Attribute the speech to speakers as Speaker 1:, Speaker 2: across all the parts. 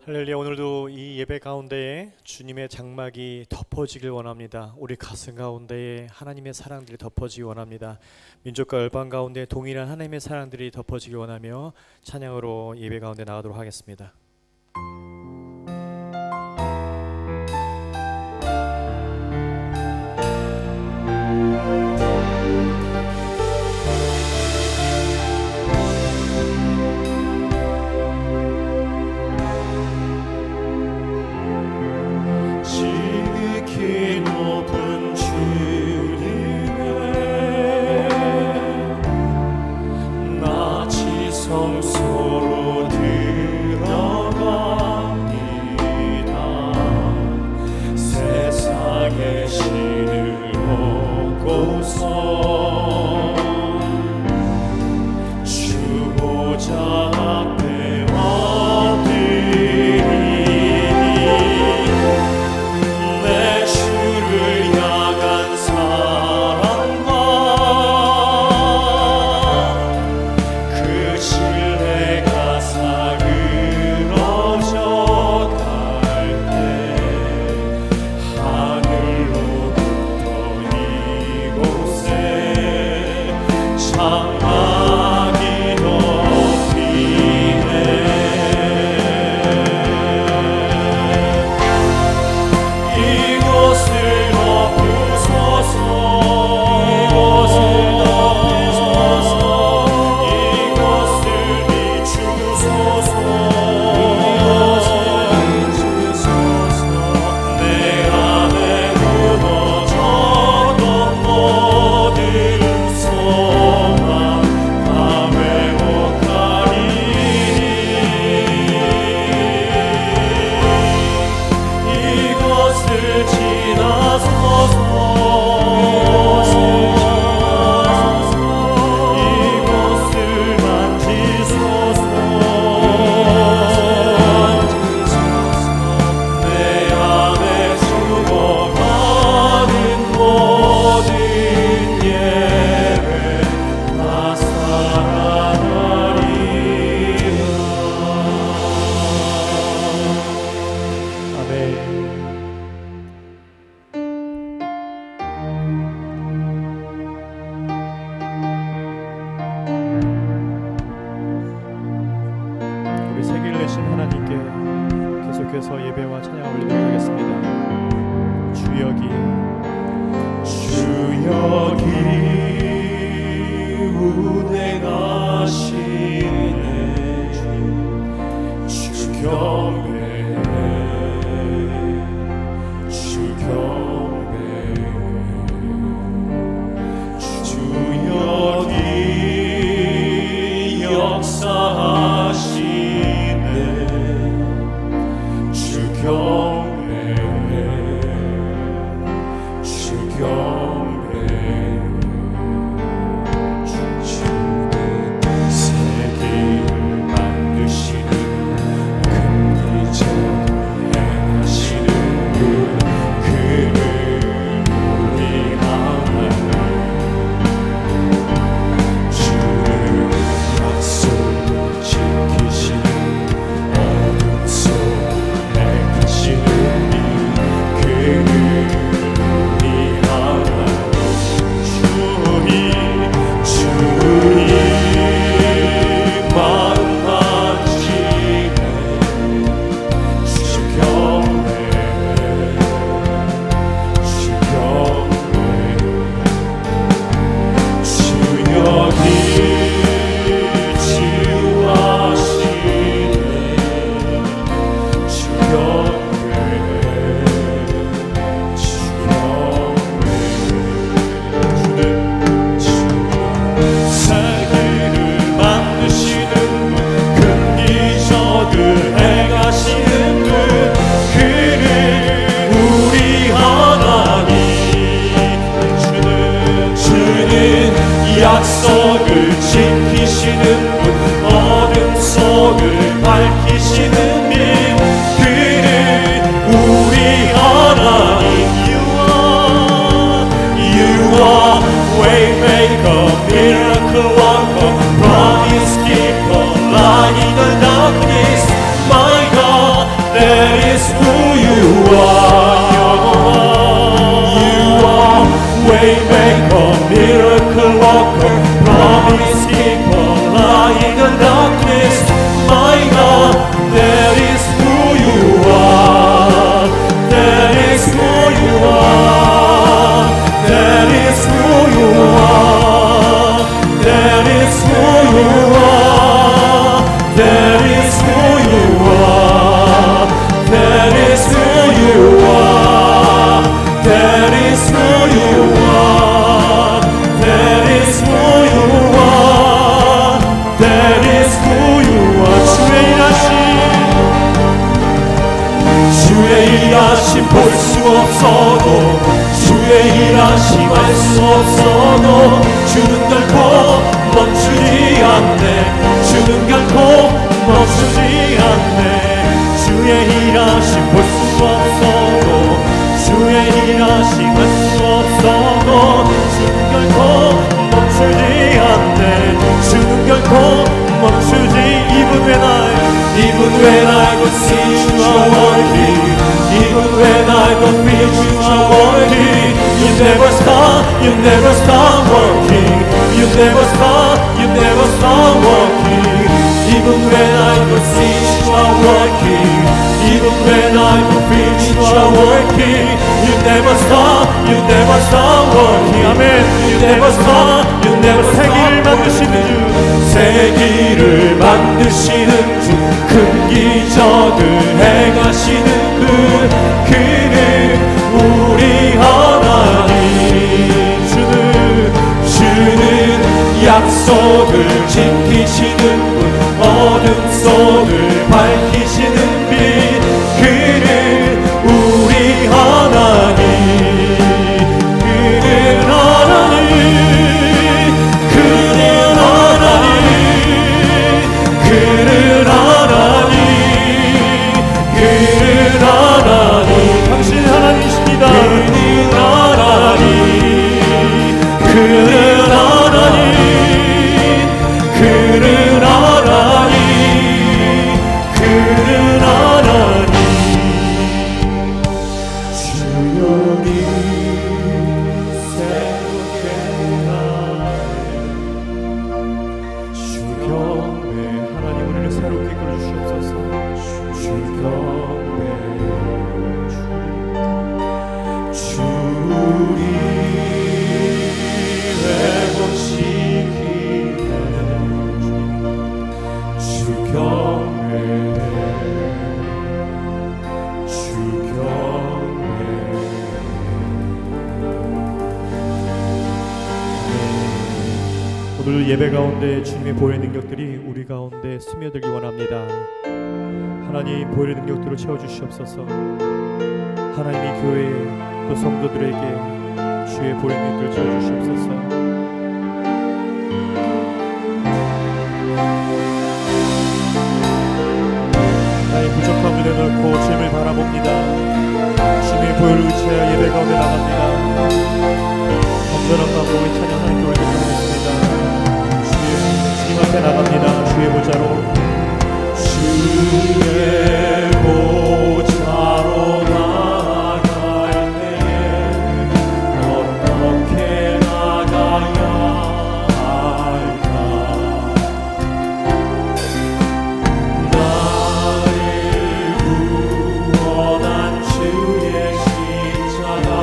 Speaker 1: 할렐루야. 오늘도 이 예배 가운데에 주님의 장막이 덮어지길 원합니다. 우리 가슴 가운데에 하나님의 사랑들이 덮어지기 원합니다. 민족과 열방 가운데 동일한 하나님의 사랑들이 덮어지기 원하며 찬양으로 예배 가운데 나가도록 하겠습니다.
Speaker 2: 성소로 들어갑니다. 세상의 신을 보고서 주보자 앞에 엎드리니 내 주를 향한 사랑과 신뢰가 사그러져 갈 때 하늘로부터 이곳에 장막이 덮이네. 이곳을 덮으소서.
Speaker 1: 우리 세계를 내신 하나님께 계속해서 예배와 찬양을 올리도록 하겠습니다.
Speaker 2: 주여기 운행하시네. 주경배 주여기 역사하시네. 주경배 주는 세계를 만드시는 긍휼적 행하시는 분, 그를 우리 하나님 주는 약속을 지키시는 어둠 속에 가시는 분, 그를 우리 하나님 주의 마음 만지네. 주경배 주여기 치유하시네. 주경배 세계를 만드시는 분, 긍휼적을 행하시는 분, 그를 우리 하나님 주는 약속을 지키시는 분, 어둠 속을 밝히시는 분, 그를 우리 하나님 You are Waymaker, miracle worker, promise keeper, light in the darkness. My God, Waymaker, miracle worker, promise keeper, light in the darkness. My God, that is who you are. That is who you are. That is who you are. That is who you are. That is who you are. That is who you are. That is who you are. That is who you are. That is who you are. 주의 일하심 볼 수 없어도, 주의 일하심 알 수 없어도, 주는 결코 멈추지 않네. 주는 결코 멈추지 않네. 주의 일하심 볼 수 없어도, 주의 일하심 알 수 없어도, 주는 결코 멈추지 않네. 주는 결코 멈추지. Even when I don't see you are working, even when I don't feel you are working, you never stop working. You never stop working. Even when I don't see you are working, even when I don't feel you are working, you never stop working. Amen. You never stop
Speaker 1: 세기를 만드시는 주,
Speaker 2: 세기를 만드시는 주, 큰 기적을 행하시는 그는 우리 하나님. 주는 약속을 지키시는 분, 어둠 속을 밝히시는 빛, 그는 우리 하나님.
Speaker 1: 오늘 예배 가운데 주님의 보혈 능력들이 우리 가운데 스며들기 원합니다. 하나님, 보혈의 능력들로 채워주시옵소서. 하나님이 교회 또 성도들에게 주의 보혈 능력들을 채워주시옵소서. 나의 부족함을 내놓고 주님을 바라봅니다. 주님의 보혈을 의지하여 예배 가운데 나갑니다. 온전한 마음으로 우리 찬양 하나님께 올려드리겠습니다. 주님 앞에 나갑니다. 주의 보좌로,
Speaker 2: 주의 보좌로 나갈 때 어떻게 나가야 할까? 나를 구원한 주의 십자가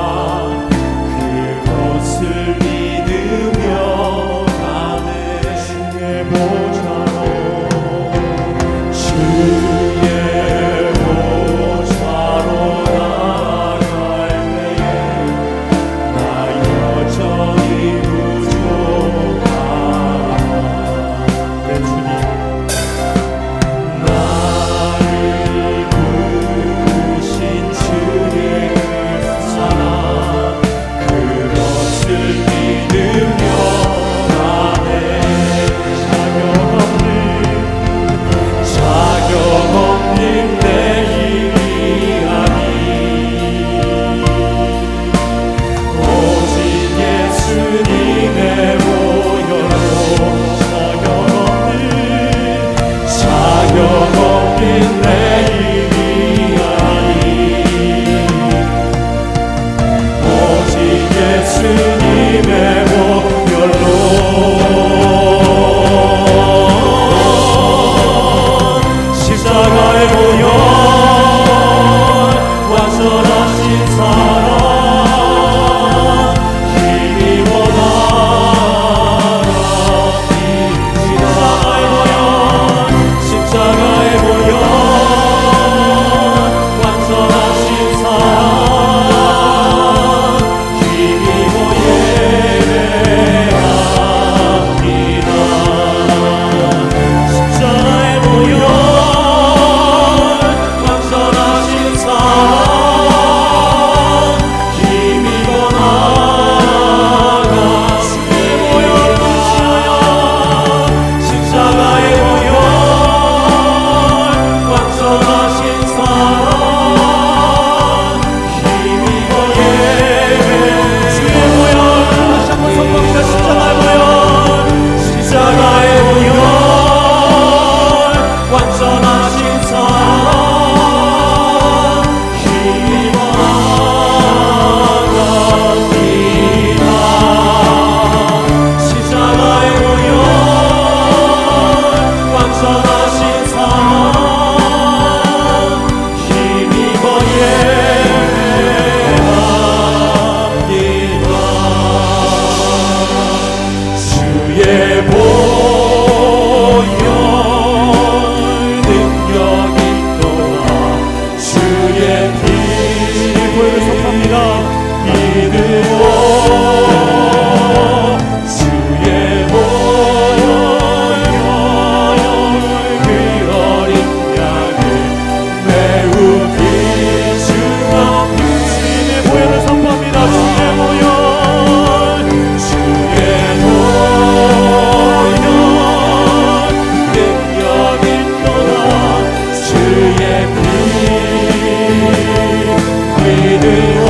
Speaker 2: 십자가의 보혈 완전하신 사랑 힘입어 나갑니다. 십자가의 보혈 완전하신 사랑 힘입어 예배합니다. 십자가의 보혈 완전하신 사랑 힘입어 나갑니다. 십자가의 보혈 완전하신 사랑 힘입어 예배 주의 보혈 다시 한번 선포합니다. 십자가의 보혈 십자가의 보혈 완전하신 사랑 힘입어 나갑니다. 십자가의 보혈 완전하신 사랑 힘입어 예배합니다. 주의 보혈 능력이 또한 주의 피 보혈을 선포합니다. 믿음으로 주의 보혈 그 어린 양을 매우 귀중한 주님의 보혈을 선포합니다. 주의 보혈 주의 보혈 능력이 또한 주의 피 믿음으로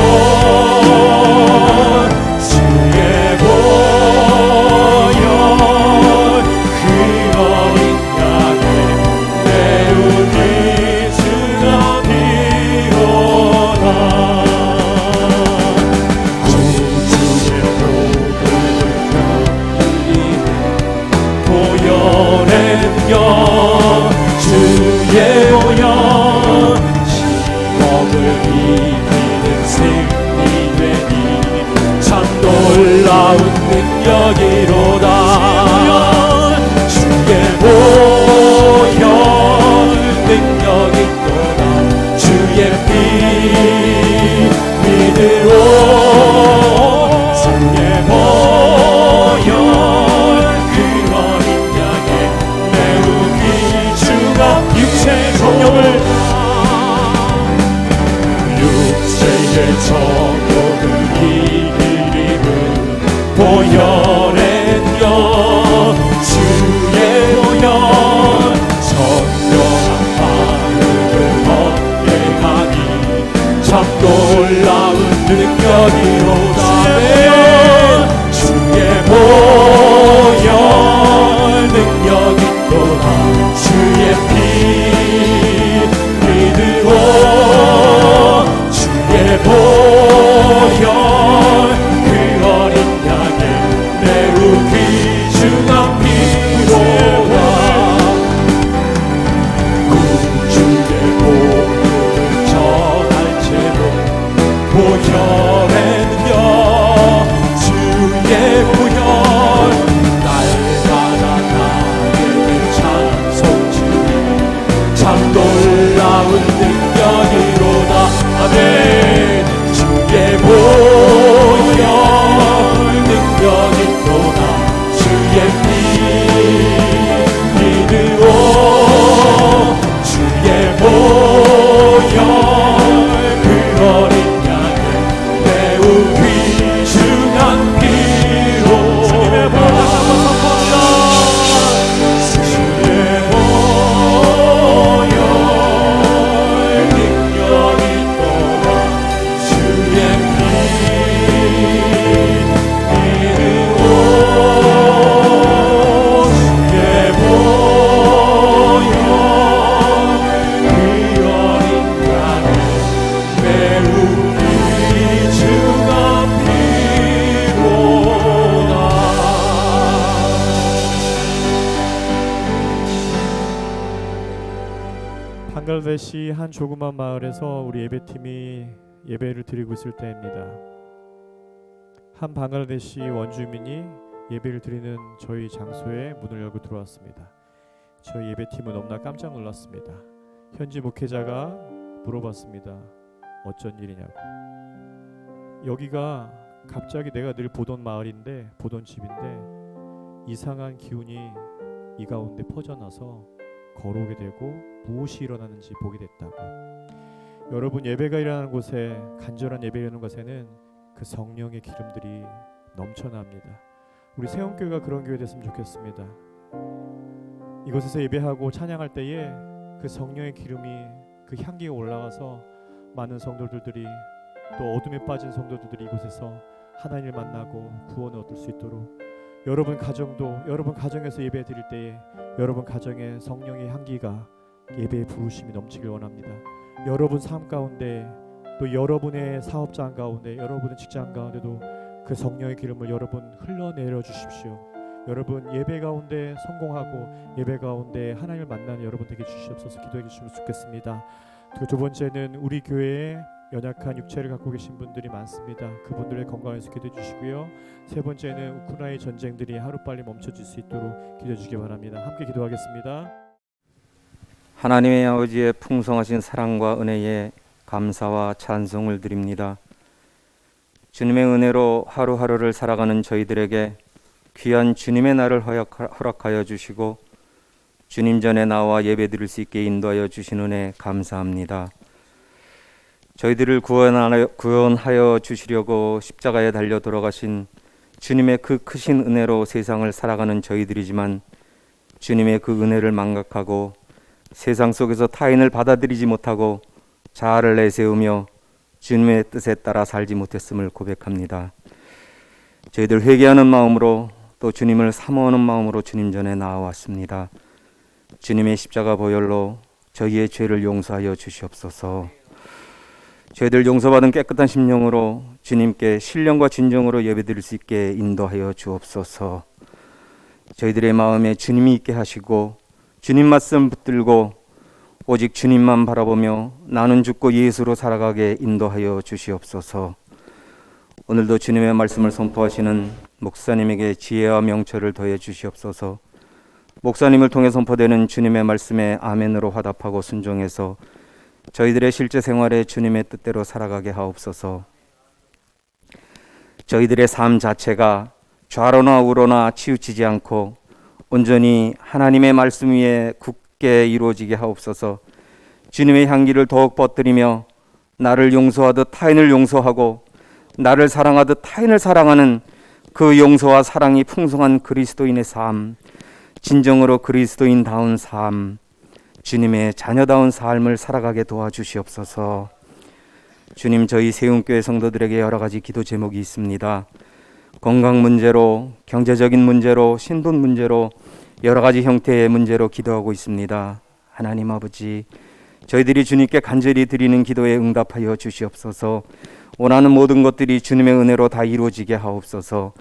Speaker 2: 주의 보혈 그 어린 양의 매우 귀중한 피로다. 주의 보혈의 능력 주의 보혈 시험을 이기는 승리되니 참 놀라운 능력이로다. 주의 보혈 능력이 또다 주의 피 믿으로 주의 보혈 그 어린 양의 매우 귀중한 육체의 정욕을 이기리는 보혈의 능력 주의 보혈 선명한 반응을 얻게 하니 참 놀라운 능력이로다. 주의 보혈 능력이 또한 주의 피 믿으로 주의 보혈 그 어린 양의 매우 귀중한 피로다. 구주의 복음을 전할지로 보혈의 능력 주의 보혈 날마다 나에게 찬송 주니 참 놀라운 능력이로다. 아멘. 주의 보혈 능력이 또다 주의 피 믿으로 주의 보혈 그 어린 양의 매우 귀중한 피로 주님의 보혈 다시 한번 선포합니다. 주의 보혈
Speaker 1: 방글라데시 한 조그만 마을에서 우리 예배팀이 예배를 드리고 있을 때입니다. 한 방글라데시 원주민이 예배를 드리는 저희 장소에 문을 열고 들어왔습니다. 저희 예배팀은 너무나 깜짝 놀랐습니다. 현지 목회자가 물어봤습니다. 어쩐 일이냐고. 여기가 갑자기 내가 늘 보던 마을인데, 보던 집인데 이상한 기운이 이 가운데 퍼져나서 걸어오게 되고 무엇이 일어나는지 보게 됐다고. 여러분, 예배가 일어나는 곳에, 간절한 예배가 일어나는 곳에는 그 성령의 기름들이 넘쳐납니다. 우리 세움교회가 그런 교회 됐으면 좋겠습니다. 이곳에서 예배하고 찬양할 때에 그 성령의 기름이, 그 향기가 올라가서 많은 성도들이, 또 어둠에 빠진 성도들이 이곳에서 하나님을 만나고 구원을 얻을 수 있도록, 여러분 가정도, 여러분 가정에서 예배 드릴 때에 여러분 가정에 성령의 향기가, 예배의 부르심이 넘치길 원합니다. 여러분 삶 가운데, 또 여러분의 사업장 가운데, 여러분의 직장 가운데도 그 성령의 기름을 여러분 흘러내려 주십시오. 여러분 예배 가운데 성공하고 예배 가운데 하나님을 만나는 여러분 되게 주시옵소서. 기도해 주시면 좋겠습니다. 그 두 번째는 우리 교회에 연약한 육체를 갖고 계신 분들이 많습니다. 그분들의 건강을 위해서 기도해 주시고요. 세 번째는 우크라이나 전쟁들이 하루빨리 멈춰질 수 있도록 기도해 주시기 바랍니다. 함께 기도하겠습니다.
Speaker 3: 하나님의 아버지의 풍성하신 사랑과 은혜에 감사와 찬송을 드립니다. 주님의 은혜로 하루하루를 살아가는 저희들에게 귀한 주님의 날을 허락하여 주시고 주님 전에 나와 예배드릴 수 있게 인도하여 주신 은혜 감사합니다. 저희들을 구원하여 주시려고 십자가에 달려 돌아가신 주님의 그 크신 은혜로 세상을 살아가는 저희들이지만, 주님의 그 은혜를 망각하고 세상 속에서 타인을 받아들이지 못하고 자아를 내세우며 주님의 뜻에 따라 살지 못했음을 고백합니다. 저희들 회개하는 마음으로, 또 주님을 사모하는 마음으로 주님 전에 나아왔습니다. 주님의 십자가 보혈로 저희의 죄를 용서하여 주시옵소서. 저희들 용서받은 깨끗한 심령으로 주님께 신령과 진정으로 예배드릴 수 있게 인도하여 주옵소서. 저희들의 마음에 주님이 있게 하시고 주님 말씀 붙들고 오직 주님만 바라보며 나는 죽고 예수로 살아가게 인도하여 주시옵소서. 오늘도 주님의 말씀을 선포하시는 목사님에게 지혜와 명철을 더해 주시옵소서. 목사님을 통해 선포되는 주님의 말씀에 아멘으로 화답하고 순종해서 저희들의 실제 생활에 주님의 뜻대로 살아가게 하옵소서. 저희들의 삶 자체가 좌로나 우로나 치우치지 않고 온전히 하나님의 말씀 위에 굳게 이루어지게 하옵소서. 주님의 향기를 더욱 뻗들이며 나를 용서하듯 타인을 용서하고 나를 사랑하듯 타인을 사랑하는 그 용서와 사랑이 풍성한 그리스도인의 삶, 진정으로 그리스도인다운 삶, 주님의 자녀다운 삶을 살아가게 도와주시옵소서. 주님, 저희 세움교회 성도들에게 여러 가지 기도 제목이 있습니다. 건강 문제로, 경제적인 문제로, 신분 문제로, 여러 가지 형태의 문제로 기도하고 있습니다. 하나님 아버지, 저희들이 주님께 간절히 드리는 기도에 응답하여 주시옵소서. 원하는 모든 것들이 주님의 은혜로 다 이루어지게 하옵소서.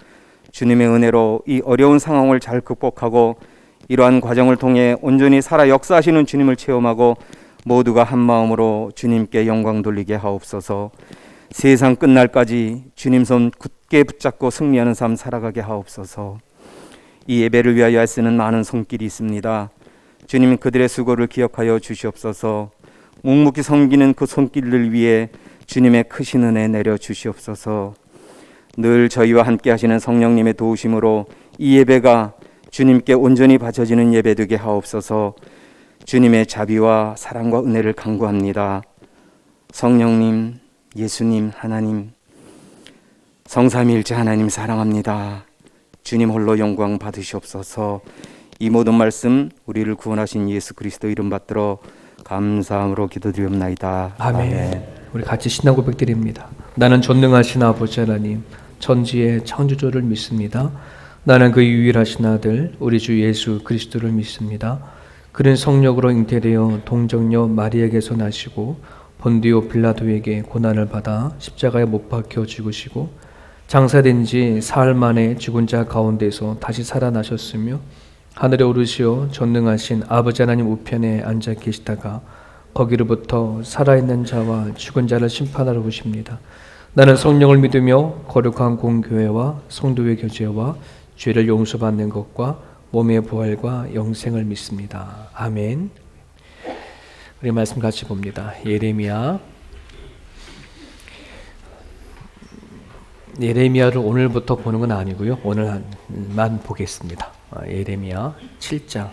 Speaker 3: 주님의 은혜로 이 어려운 상황을 잘 극복하고 이러한 과정을 통해 온전히 살아 역사하시는 주님을 체험하고 모두가 한 마음으로 주님께 영광 돌리게 하옵소서. 세상 끝날까지 주님 손 굳게 붙잡고 승리하는 삶 살아가게 하옵소서. 이 예배를 위하여 쓰는 많은 손길이 있습니다. 주님, 그들의 수고를 기억하여 주시옵소서. 묵묵히 섬기는 그 손길을 위해 주님의 크신 은혜 내려 주시옵소서. 늘 저희와 함께 하시는 성령님의 도우심으로 이 예배가 주님께 온전히 바쳐지는 예배 되게 하옵소서. 주님의 자비와 사랑과 은혜를 간구합니다. 성령님, 예수님, 하나님, 성삼위일체 하나님 사랑합니다. 주님 홀로 영광 받으시옵소서. 이 모든 말씀 우리를 구원하신 예수 그리스도 이름 받들어 감사함으로 기도드리옵나이다.
Speaker 4: 아멘. 우리 같이 신앙 고백드립니다. 나는 전능하신 아버지 하나님, 천지의 창조주를 믿습니다. 나는 그 유일하신 아들 우리 주 예수 그리스도를 믿습니다. 그는 성령으로 잉태되어 동정녀 마리아에게서 나시고 본디오 빌라도에게 고난을 받아 십자가에 못 박혀 죽으시고 장사된 지 사흘 만에 죽은 자 가운데서 다시 살아나셨으며 하늘에 오르시어 전능하신 아버지 하나님 우편에 앉아 계시다가 거기로부터 살아있는 자와 죽은 자를 심판하러 오십니다. 나는 성령을 믿으며 거룩한 공교회와 성도의 교제와 죄를 용서받는 것과 몸의 부활과 영생을 믿습니다. 아멘. 우리 말씀 같이 봅니다. 예레미야를 오늘부터 보는 건 아니고요. 오늘만 보겠습니다. 예레미야 7장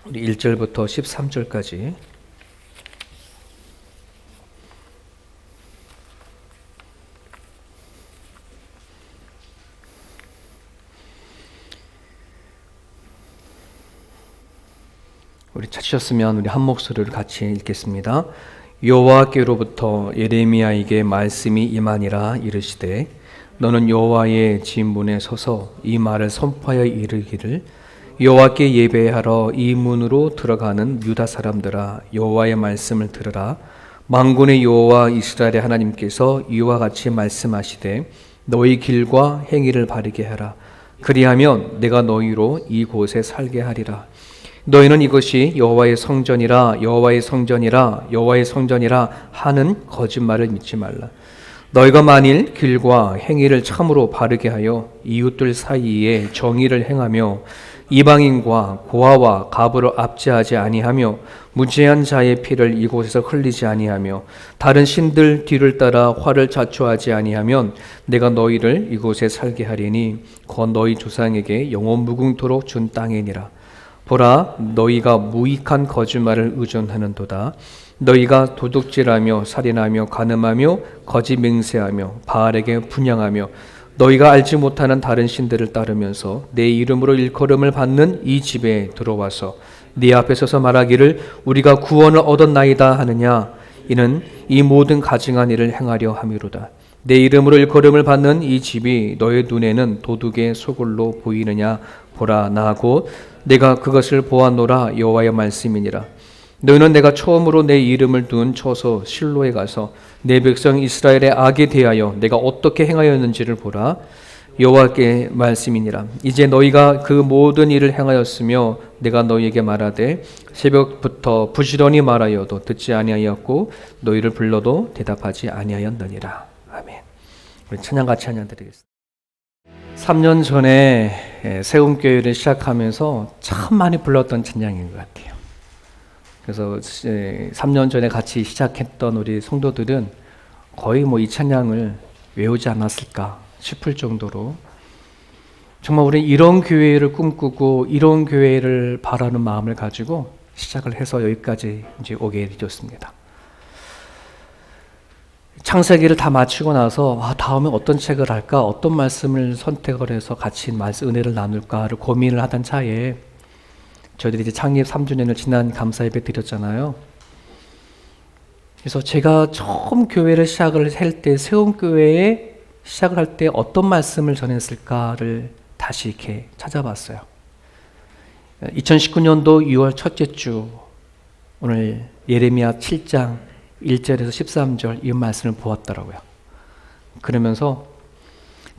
Speaker 4: 우리 1절부터 13절까지 우리 찾으셨으면 우리 한 목소리로 같이 읽겠습니다. 여호와께로부터 예레미야에게 말씀이 임하니라. 이르시되 너는 여호와의 진문에 서서 이 말을 선포하여 이르기를 여호와께 예배하러 이 문으로 들어가는 유다 사람들아, 여호와의 말씀을 들으라. 만군의 여호와 이스라엘의 하나님께서 이와 같이 말씀하시되 너희 길과 행위를 바르게 하라. 그리하면 내가 너희로 이곳에 살게 하리라. 너희는 이것이 여호와의 성전이라 여호와의 성전이라 여호와의 성전이라 하는 거짓말을 믿지 말라. 너희가 만일 길과 행위를 참으로 바르게 하여 이웃들 사이에 정의를 행하며 이방인과 고아와 가부를 압제하지 아니하며 무죄한 자의 피를 이곳에서 흘리지 아니하며 다른 신들 뒤를 따라 화를 자초하지 아니하면 내가 너희를 이곳에 살게 하리니 곧 너희 조상에게 영원 무궁토록 준 땅이니라. 보라, 너희가 무익한 거짓말을 의존하는도다. 너희가 도둑질하며 살인하며 간음하며 거짓 맹세하며 바알에게 분향하며 너희가 알지 못하는 다른 신들을 따르면서 내 이름으로 일컬음을 받는 이 집에 들어와서 네 앞에 서서 말하기를 우리가 구원을 얻었나이다 하느냐. 이는 이 모든 가증한 일을 행하려 함이로다. 내 이름으로 일컬음을 받는 이 집이 너의 눈에는 도둑의 소굴로 보이느냐. 보라, 나 곧 내가 그것을 보았노라. 여호와의 말씀이니라. 너희는 내가 처음으로 내 이름을 둔 처소 실로에 가서 내 백성 이스라엘의 악에 대하여 내가 어떻게 행하였는지를 보라. 여호와께 말씀이니라. 이제 너희가 그 모든 일을 행하였으며 내가 너희에게 말하되 새벽부터 부지런히 말하여도 듣지 아니하였고 너희를 불러도 대답하지 아니하였느니라. 아멘. 우리 찬양 같이 찬양 드리겠습니다. 3년 전에 세움교회를 시작하면서 참 많이 불렀던 찬양인 것 같아요. 그래서 3년 전에 같이 시작했던 우리 성도들은 거의 이 찬양을 외우지 않았을까 싶을 정도로 정말 우리 이런 교회를 꿈꾸고 이런 교회를 바라는 마음을 가지고 시작을 해서 여기까지 이제 오게 되었습니다. 창세기를 다 마치고 나서 다음에 어떤 책을 할까, 어떤 말씀을 선택을 해서 같이 은혜를 나눌까를 고민을 하던 차에 저희들이 이제 창립 3주년을 지난 감사 예배 드렸잖아요. 그래서 제가 처음 교회를 시작을 할 때 세움교회에 시작을 할 때 어떤 말씀을 전했을까를 다시 이렇게 찾아봤어요. 2019년도 6월 첫째 주 오늘 예레미야 7장 1절에서 13절 이 말씀을 보았더라고요. 그러면서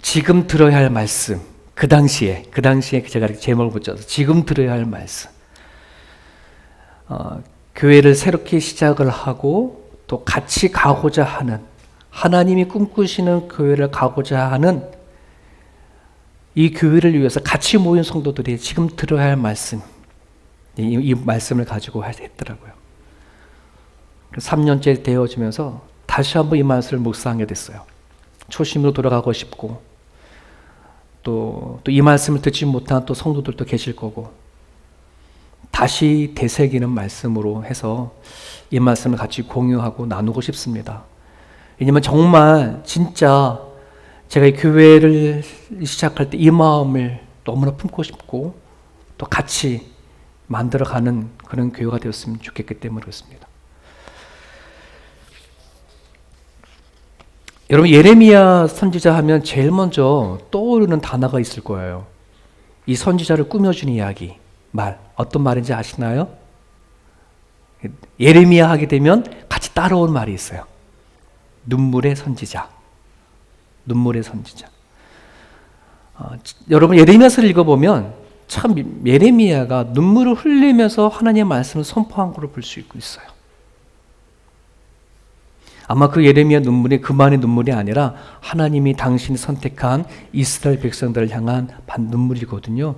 Speaker 4: 지금 들어야 할 말씀, 그 당시에 제가 제목을 붙여서 지금 들어야 할 말씀. 교회를 새롭게 시작을 하고 또 같이 가고자 하는 하나님이 꿈꾸시는 교회를 가고자 하는 이 교회를 위해서 같이 모인 성도들이 지금 들어야 할 말씀, 이 말씀을 가지고 했더라고요. 3년째 되어지면서 다시 한번 이 말씀을 묵상하게 됐어요. 초심으로 돌아가고 싶고 또 이 말씀을 듣지 못한 또 성도들도 계실 거고 다시 되새기는 말씀으로 해서 이 말씀을 같이 공유하고 나누고 싶습니다. 왜냐하면 정말 진짜 제가 이 교회를 시작할 때 이 마음을 너무나 품고 싶고 또 같이 만들어가는 그런 교회가 되었으면 좋겠기 때문에 그렇습니다. 여러분, 예레미야 선지자 하면 제일 먼저 떠오르는 단어가 있을 거예요. 이 선지자를 꾸며준 이야기, 말. 어떤 말인지 아시나요? 예레미야 하게 되면 같이 따라온 말이 있어요. 눈물의 선지자. 눈물의 선지자. 여러분, 예레미야서를 읽어보면 참 예레미야가 눈물을 흘리면서 하나님의 말씀을 선포한 걸로 볼 수 있어요. 아마 그 예레미야 눈물이 그만의 눈물이 아니라 하나님이 당신이 선택한 이스라엘 백성들을 향한 눈물이거든요.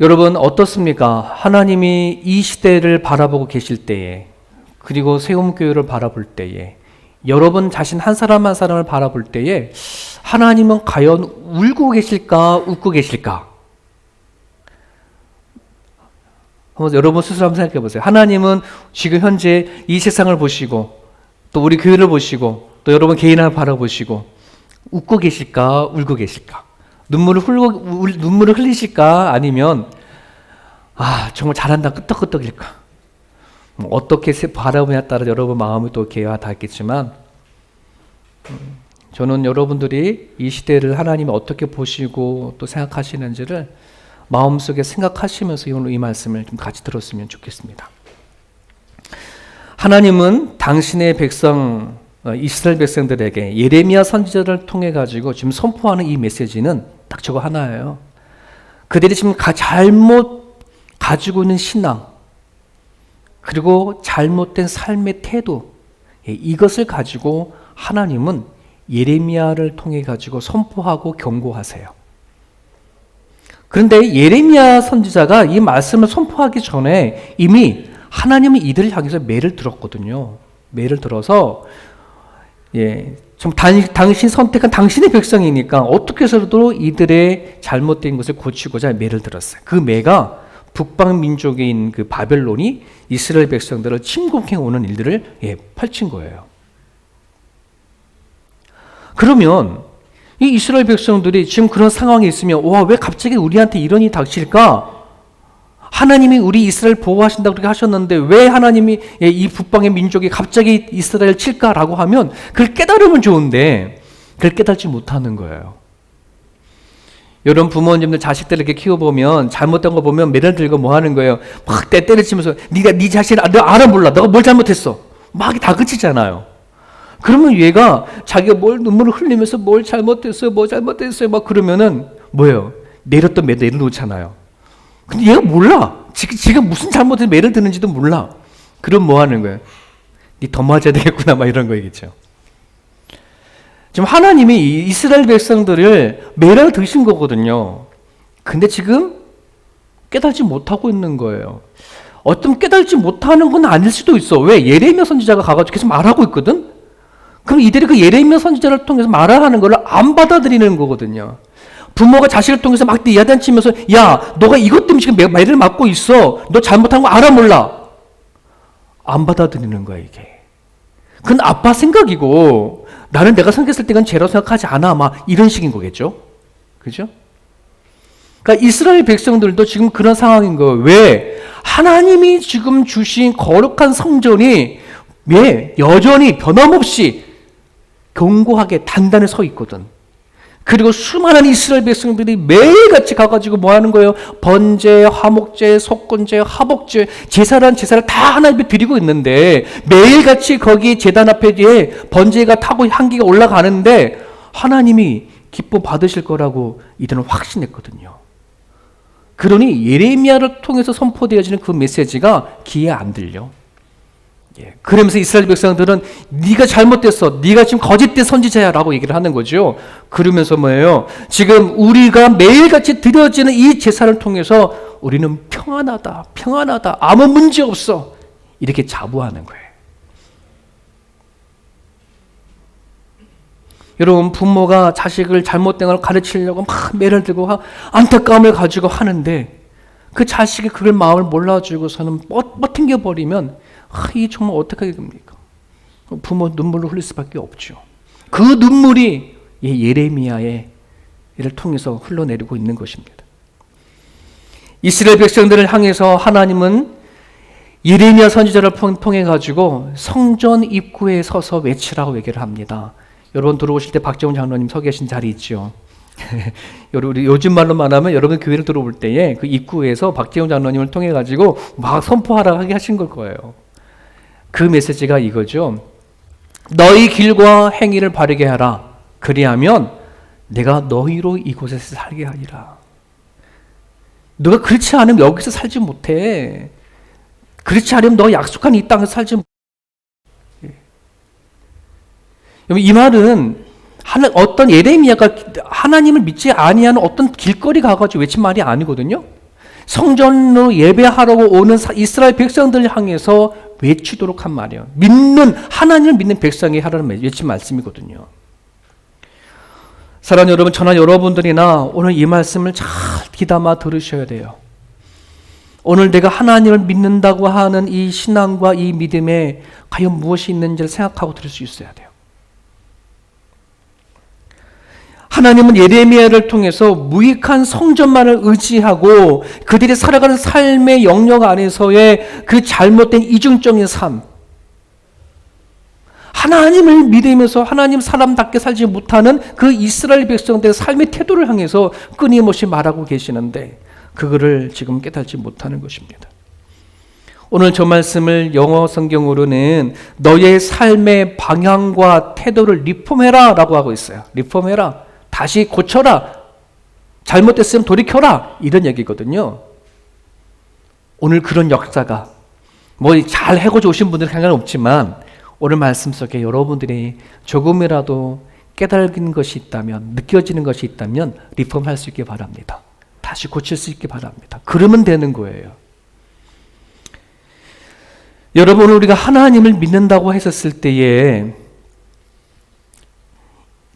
Speaker 4: 여러분 어떻습니까? 하나님이 이 시대를 바라보고 계실 때에, 그리고 세움교회를 바라볼 때에, 여러분 자신 한 사람 한 사람을 바라볼 때에 하나님은 과연 울고 계실까, 웃고 계실까? 한번 여러분 스스로 한번 생각해 보세요. 하나님은 지금 현재 이 세상을 보시고, 또 우리 교회를 보시고, 또 여러분 개인을 바라보시고, 웃고 계실까, 울고 계실까? 눈물을 흘리실까? 아니면 정말 잘한다, 끄떡끄떡일까? 어떻게 바라보냐에 따라 여러분 마음이 또 개화닿겠지만, 저는 여러분들이 이 시대를 하나님이 어떻게 보시고 또 생각하시는지를 마음속에 생각하시면서 오늘 이 말씀을 좀 같이 들었으면 좋겠습니다. 하나님은 당신의 백성, 이스라엘 백성들에게 예레미야 선지자를 통해 가지고 지금 선포하는 이 메시지는 딱 저거 하나예요. 그들이 지금 잘못 가지고 있는 신앙, 그리고 잘못된 삶의 태도, 이것을 가지고 하나님은 예레미야를 통해 가지고 선포하고 경고하세요. 그런데 예레미야 선지자가 이 말씀을 선포하기 전에 이미 하나님은 이들을 향해서 매를 들었거든요. 매를 들어서 좀 당신 선택한 당신의 백성이니까 어떻게 해서도 이들의 잘못된 것을 고치고자 매를 들었어요. 그 매가 북방 민족인 그 바벨론이 이스라엘 백성들을 침공해 오는 일들을 펼친 거예요. 그러면 이 이스라엘 백성들이 지금 그런 상황에 있으면 왜 갑자기 우리한테 이런 일이 닥칠까? 하나님이 우리 이스라엘 보호하신다고 그렇게 하셨는데 왜 하나님이 이 북방의 민족이 갑자기 이스라엘 칠까라고 하면 그걸 깨달으면 좋은데 그걸 깨닫지 못하는 거예요. 여러분 부모님들 자식들 이렇게 키워보면 잘못된 거 보면 매를 들고 뭐 하는 거예요? 막 때려치면서 네가 네 자신 알아 몰라. 너가 뭘 잘못했어. 막 다그치잖아요. 그러면 얘가 자기가 뭘 눈물을 흘리면서 뭘 잘못했어요, 막 그러면은 뭐예요? 내렸던 매 내려놓잖아요. 근데 얘가 몰라. 지금 무슨 잘못해서 매를 드는지도 몰라. 그럼 뭐 하는 거예요? 니 더 맞아야 되겠구나, 막 이런 거겠죠. 지금 하나님이 이스라엘 백성들을 매를 드신 거거든요. 근데 지금 깨닫지 못하고 있는 거예요. 어떤 깨닫지 못하는 건 아닐 수도 있어. 왜? 예레미야 선지자가 가가지고 계속 말하고 있거든? 그럼 이들이 그 예레미야 선지자를 통해서 말하는 걸 안 받아들이는 거거든요. 부모가 자식을 통해서 막 야단치면서 야, 너가 이것 때문에 지금 매를 맞고 있어. 너 잘못한 거 알아 몰라. 안 받아들이는 거야 이게. 그건 아빠 생각이고 나는 내가 생각했을 때 그건 죄라고 생각하지 않아. 막 이런 식인 거겠죠. 그죠? 그러니까 이스라엘 백성들도 지금 그런 상황인 거예요. 왜? 하나님이 지금 주신 거룩한 성전이 왜 여전히 변함없이 견고하게 단단히 서 있거든. 그리고 수많은 이스라엘 백성들이 매일같이 가가지고 뭐 하는 거예요? 번제, 화목제, 속건제, 화복제, 제사란 제사를 다 하나님께 드리고 있는데 매일같이 거기 제단 앞에 뒤에 번제가 타고 향기가 올라가는데 하나님이 기뻐 받으실 거라고 이들은 확신했거든요. 그러니 예레미야를 통해서 선포되어지는 그 메시지가 귀에 안 들려. 그러면서 이스라엘 백성들은 네가 잘못됐어. 네가 지금 거짓된 선지자야 라고 얘기를 하는 거죠. 그러면서 뭐예요? 지금 우리가 매일같이 드려지는 이 제사를 통해서 우리는 평안하다. 아무 문제 없어. 이렇게 자부하는 거예요. 여러분 부모가 자식을 잘못된 걸 가르치려고 막 매를 들고 안타까움을 가지고 하는데 그 자식이 그걸 마음을 몰라주고서는 뻗팅겨버리면 이 정말 어떻게 하게 됩니까? 부모 눈물을 흘릴 수밖에 없죠. 그 눈물이 예레미야의 이를 통해서 흘러내리고 있는 것입니다. 이스라엘 백성들을 향해서 하나님은 예레미야 선지자를 통해 가지고 성전 입구에 서서 외치라고 얘기를 합니다. 여러분 들어오실 때 박재훈 장로님 서 계신 자리 있죠. 우리 요즘 말로 말하면 여러분 교회를 들어올 때에 그 입구에서 박재훈 장로님을 통해 가지고 막 선포하라 하게 하신 걸 거예요. 그 메시지가 이거죠. 너희 길과 행위를 바르게 하라. 그리하면 내가 너희로 이곳에서 살게 하리라. 너가 그렇지 않으면 여기서 살지 못해. 그렇지 않으면 너가 약속한 이 땅에서 살지 못해. 이 말은 어떤 예레미야가 하나님을 믿지 아니하는 어떤 길거리 가가지고 외친 말이 아니거든요. 성전으로 예배하려고 오는 이스라엘 백성들을 향해서 외치도록 한 말이에요. 하나님을 믿는 백성이 하라는 외친 말씀이거든요. 사랑하는 여러분, 저나 여러분들이나 오늘 이 말씀을 잘 귀담아 들으셔야 돼요. 오늘 내가 하나님을 믿는다고 하는 이 신앙과 이 믿음에 과연 무엇이 있는지를 생각하고 들을 수 있어야 돼요. 하나님은 예레미야를 통해서 무익한 성전만을 의지하고 그들이 살아가는 삶의 영역 안에서의 그 잘못된 이중적인 삶, 하나님을 믿으면서 하나님 사람답게 살지 못하는 그 이스라엘 백성들의 삶의 태도를 향해서 끊임없이 말하고 계시는데 그거를 지금 깨닫지 못하는 것입니다. 오늘 저 말씀을 영어 성경으로는 너의 삶의 방향과 태도를 리폼해라 라고 하고 있어요. 리폼해라. 다시 고쳐라. 잘못됐으면 돌이켜라. 이런 얘기거든요. 오늘 그런 역사가 잘 해고져 오신 분들은 상관없지만 오늘 말씀 속에 여러분들이 조금이라도 깨달은 것이 있다면, 느껴지는 것이 있다면 리폼할 수 있게 바랍니다. 다시 고칠 수 있게 바랍니다. 그러면 되는 거예요. 여러분, 우리가 하나님을 믿는다고 했었을 때에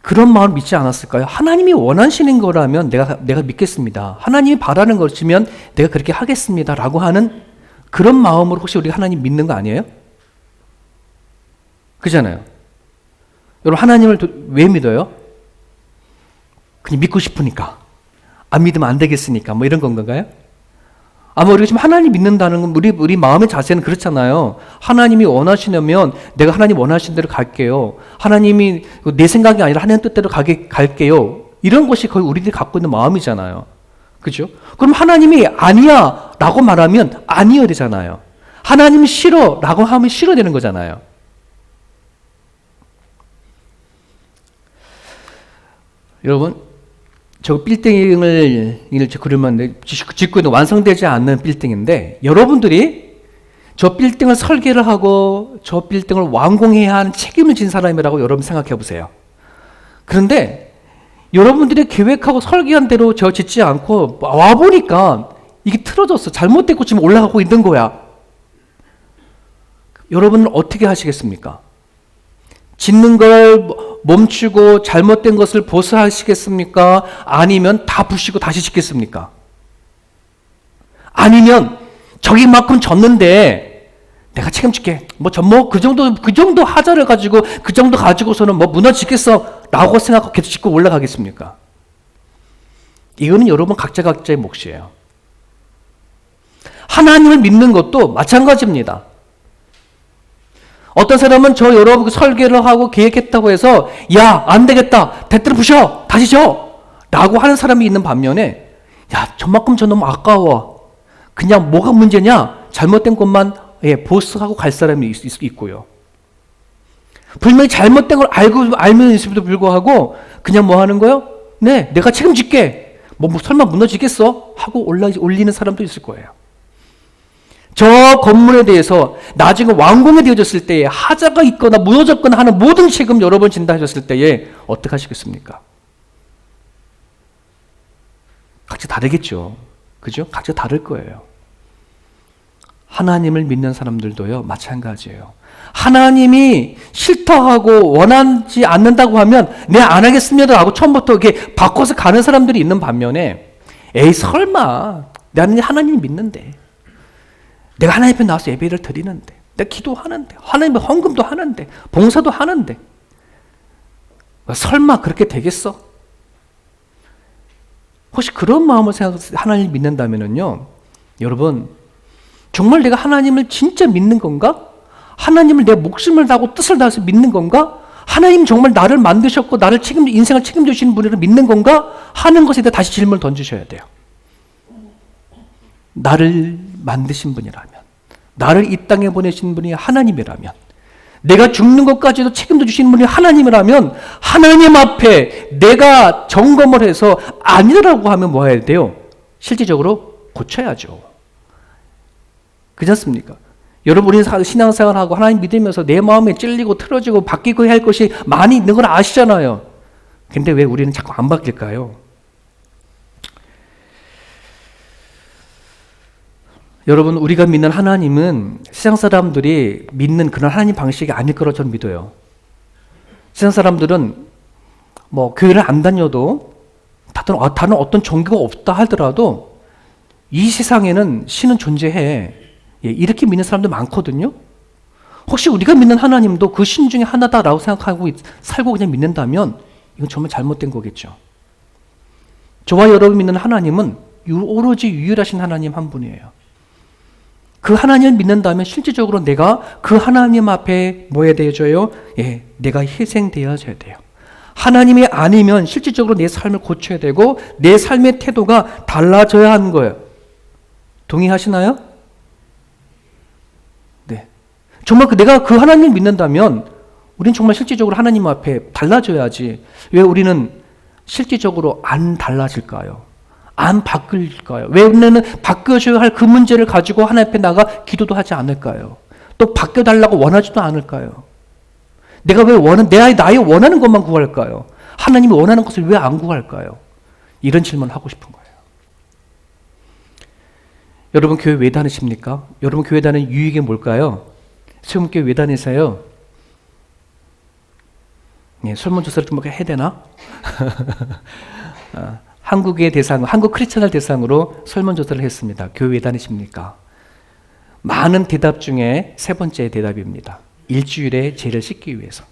Speaker 4: 그런 마음을 믿지 않았을까요? 하나님이 원하시는 거라면 내가 믿겠습니다. 하나님이 바라는 것이면 내가 그렇게 하겠습니다. 라고 하는 그런 마음으로 혹시 우리가 하나님 믿는 거 아니에요? 그잖아요. 여러분, 하나님을 왜 믿어요? 그냥 믿고 싶으니까. 안 믿으면 안 되겠으니까. 이런 건가요? 아마 우리가 지금 하나님 믿는다는 건 우리 마음의 자세는 그렇잖아요. 하나님이 원하시려면 내가 하나님 원하시는 대로 갈게요. 하나님이 내 생각이 아니라 하나님 뜻대로 갈게요. 이런 것이 거의 우리들이 갖고 있는 마음이잖아요. 그죠? 그럼 하나님이 아니야 라고 말하면 아니어야 되잖아요. 하나님이 싫어 라고 하면 싫어야 되는 거잖아요. 여러분, 저 빌딩을 그러면 짓고 있는 완성되지 않는 빌딩인데 여러분들이 저 빌딩을 설계를 하고 저 빌딩을 완공해야 하는 책임을 진 사람이라고 여러분 생각해 보세요. 그런데 여러분들이 계획하고 설계한 대로 저 짓지 않고 와보니까 이게 틀어졌어. 잘못됐고 지금 올라가고 있는 거야. 여러분은 어떻게 하시겠습니까? 짓는 걸 멈추고 잘못된 것을 보수하시겠습니까? 아니면 다 부시고 다시 짓겠습니까? 아니면 저기만큼 졌는데 내가 책임질게. 그 정도 하자를 가지고 그 정도 가지고서는 무너지겠어 라고 생각하고 계속 짓고 올라가겠습니까? 이거는 여러분 각자의 몫이에요. 하나님을 믿는 것도 마찬가지입니다. 어떤 사람은 저 여러분 설계를 하고 계획했다고 해서 야, 안 되겠다. 대대로 부셔. 다시 져. 라고 하는 사람이 있는 반면에 야, 저만큼 저 너무 아까워. 그냥 뭐가 문제냐? 잘못된 것만 보스하고 갈 사람이 있고요. 분명히 잘못된 걸 알면 있음에도 불구하고 그냥 뭐 하는 거예요? 네, 내가 책임질게. 설마 무너지겠어? 하고 올리는 사람도 있을 거예요. 저 건물에 대해서 나중에 완공이 되어졌을 때에 하자가 있거나 무너졌거나 하는 모든 책임 여러분 진다 하셨을 때에 어떻게 하시겠습니까? 각자 다르겠죠. 그죠? 각자 다를 거예요. 하나님을 믿는 사람들도요, 마찬가지예요. 하나님이 싫다 하고 원하지 않는다고 하면 네, 안 하겠습니다 라고 처음부터 이렇게 바꿔서 가는 사람들이 있는 반면에 에이, 설마 나는 하나님 믿는데 내가 하나님 앞에 나와서 예배를 드리는데 내가 기도하는데 하나님 앞에 헌금도 하는데 봉사도 하는데 설마 그렇게 되겠어? 혹시 그런 마음을 생각해서 하나님을 믿는다면요, 여러분 정말 내가 하나님을 진짜 믿는 건가? 하나님을 내 목숨을 다하고 뜻을 다해서 믿는 건가? 하나님 정말 나를 만드셨고 나를 인생을 책임지시는 분이라 믿는 건가? 하는 것에 대해 다시 질문을 던지셔야 돼요. 나를 만드신 분이라면, 나를 이 땅에 보내신 분이 하나님이라면, 내가 죽는 것까지도 책임져 주시는 분이 하나님이라면 하나님 앞에 내가 점검을 해서 아니라고 하면 뭐 해야 돼요? 실질적으로 고쳐야죠. 그렇지 않습니까? 여러분, 우리 신앙생활하고 하나님 믿으면서 내 마음에 찔리고 틀어지고 바뀌고 해야 할 것이 많이 있는 걸 아시잖아요. 근데 왜 우리는 자꾸 안 바뀔까요? 여러분, 우리가 믿는 하나님은 세상 사람들이 믿는 그런 하나님 방식이 아닐 거라고 저는 믿어요. 세상 사람들은 뭐 교회를 안 다녀도 다른 어떤 종교가 없다 하더라도 이 세상에는 신은 존재해. 이렇게 믿는 사람들 많거든요. 혹시 우리가 믿는 하나님도 그 신 중에 하나다라고 생각하고 살고 그냥 믿는다면 이건 정말 잘못된 거겠죠. 저와 여러분 믿는 하나님은 오로지 유일하신 하나님 한 분이에요. 그 하나님을 믿는다면 실질적으로 내가 그 하나님 앞에 뭐 해야 되어져요? 내가 희생되어져야 돼요. 하나님이 아니면 실질적으로 내 삶을 고쳐야 되고 내 삶의 태도가 달라져야 하는 거예요. 동의하시나요? 네. 정말 내가 그 하나님을 믿는다면 우리는 정말 실질적으로 하나님 앞에 달라져야지. 왜 우리는 실질적으로 안 달라질까요? 안 바뀔까요? 왜 우리는 바뀌어줘야 할 그 문제를 가지고 하나님 앞에 나가 기도도 하지 않을까요? 또 바뀌어달라고 원하지도 않을까요? 내가 왜 나의 원하는 것만 구할까요? 하나님이 원하는 것을 왜 안 구할까요? 이런 질문을 하고 싶은 거예요. 여러분 교회 왜 다니십니까? 여러분 교회 다니는 유익이 뭘까요? 세움교회 왜 다니세요? 설문조사를 좀 해야 되나? 한국 크리스천을 대상으로 설문조사를 했습니다. 교회 왜 다니십니까? 많은 대답 중에 세 번째 대답입니다. 일주일에 죄를 씻기 위해서.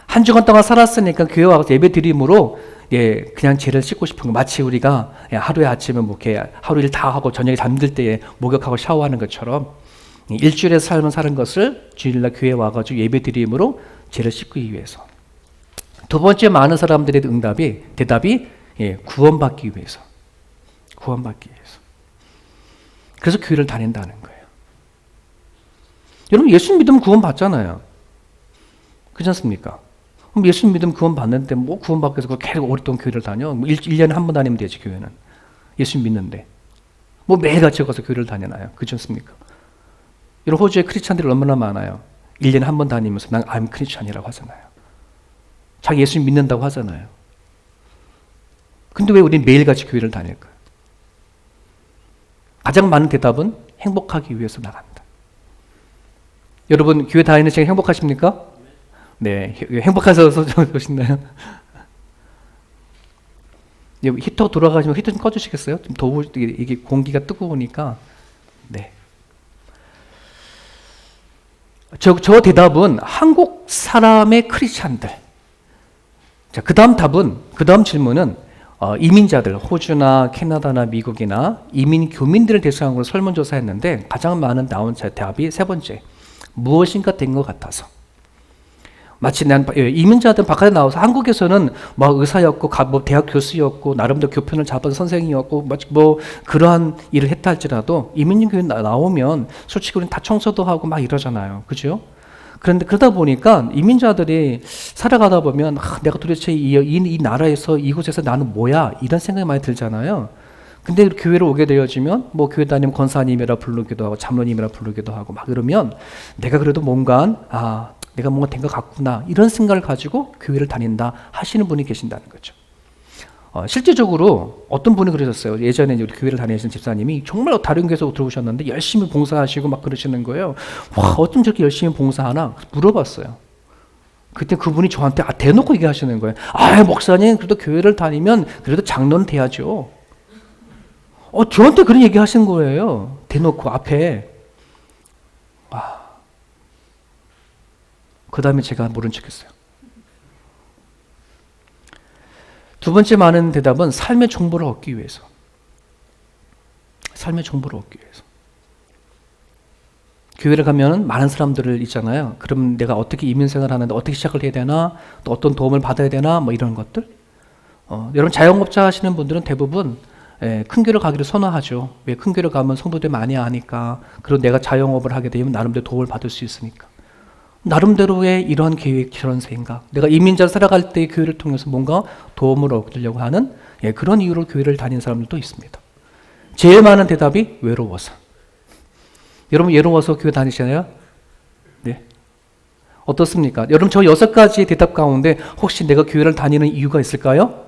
Speaker 4: 한 주간 동안 살았으니까 교회 와서 예배 드림으로 그냥 죄를 씻고 싶은 거. 마치 우리가 하루에 아침에 하루 일 다 하고 저녁에 잠들 때에 목욕하고 샤워하는 것처럼 일주일에 삶을 사는 것을 주일날 교회에 와가지고 예배 드림으로 죄를 씻기 위해서. 두 번째 많은 사람들의 대답이 구원받기 위해서. 구원받기 위해서. 그래서 교회를 다닌다는 거예요. 여러분 예수 믿으면 구원받잖아요. 그렇지 않습니까? 그럼 예수 믿으면 구원받는데 뭐 구원받기 위해서 계속 오랫동안 교회를 다녀? 1년에 한 번 다니면 되지 교회는. 예수 믿는데. 뭐 매일같이 가서 교회를 다니나요? 그렇지 않습니까? 여러분 호주에 크리스찬들이 얼마나 많아요. 1년에 한 번 다니면서 난 I'm 크리스찬이라고 하잖아요. 자기 예수 믿는다고 하잖아요. 근데 왜 우리는 매일같이 교회를 다닐까요? 가장 많은 대답은 행복하기 위해서 나간다. 여러분 교회 다니는 시간 행복하십니까? 네, 행복해서 오시나요? 히터 돌아가시면 히터 좀 꺼주시겠어요? 좀 이게 공기가 뜨거우니까. 네. 저 대답은 한국 사람의 크리스찬들. 자, 그 다음 질문은 이민자들, 호주나 캐나다나 미국이나 이민 교민들을 대상으로 설문조사했는데 가장 많은 나온 대답이 세 번째. 무엇인가 된 것 같아서. 마치 이민자들 바깥에 나와서 한국에서는 뭐 의사였고 뭐 대학 교수였고 나름대로 교편을 잡은 선생이었고 뭐 그러한 일을 했다 할지라도 이민교회 나오면 솔직히 우리는 다 청소도 하고 막 이러잖아요. 그죠? 그런데 그러다 보니까 이민자들이 살아가다 보면 내가 도대체 이 나라에서 이곳에서 나는 뭐야? 이런 생각이 많이 들잖아요. 근데 교회로 오게 되어지면 뭐 교회 다니면 권사님이라 부르기도 하고 장로님이라 부르기도 하고 막 이러면 내가 그래도 내가 뭔가 된 것 같구나 이런 생각을 가지고 교회를 다닌다 하시는 분이 계신다는 거죠. 실제적으로 어떤 분이 그러셨어요. 예전에 우리 교회를 다니시는 집사님이 정말 다른 교회에서 들어오셨는데 열심히 봉사하시고 막 그러시는 거예요. 와, 어쩜 저렇게 열심히 봉사하나 물어봤어요. 그때 그분이 저한테 대놓고 얘기하시는 거예요. 목사님 그래도 교회를 다니면 그래도 장로는 돼야죠. 저한테 그런 얘기 하신 거예요. 대놓고 앞에. 그 다음에 제가 모른 척했어요. 두 번째 많은 대답은 삶의 정보를 얻기 위해서. 삶의 정보를 얻기 위해서. 교회를 가면 많은 사람들을 있잖아요. 그럼 내가 어떻게 이민생활 하는데 어떻게 시작을 해야 되나, 또 어떤 도움을 받아야 되나, 뭐 이런 것들. 여러분 자영업자 하시는 분들은 대부분 큰 교회를 가기를 선호하죠. 왜 큰 교회를 가면 성도들 많이 아니까. 그리고 내가 자영업을 하게 되면 나름대로 도움을 받을 수 있으니까. 나름대로의 이러한 계획, 그런 생각. 내가 이민자로 살아갈 때 교회를 통해서 뭔가 도움을 얻으려고 하는 그런 이유로 교회를 다니는 사람들도 있습니다. 제일 많은 대답이 외로워서. 여러분 외로워서 교회 다니시나요? 네. 어떻습니까? 여러분 저 6가지 대답 가운데 혹시 내가 교회를 다니는 이유가 있을까요?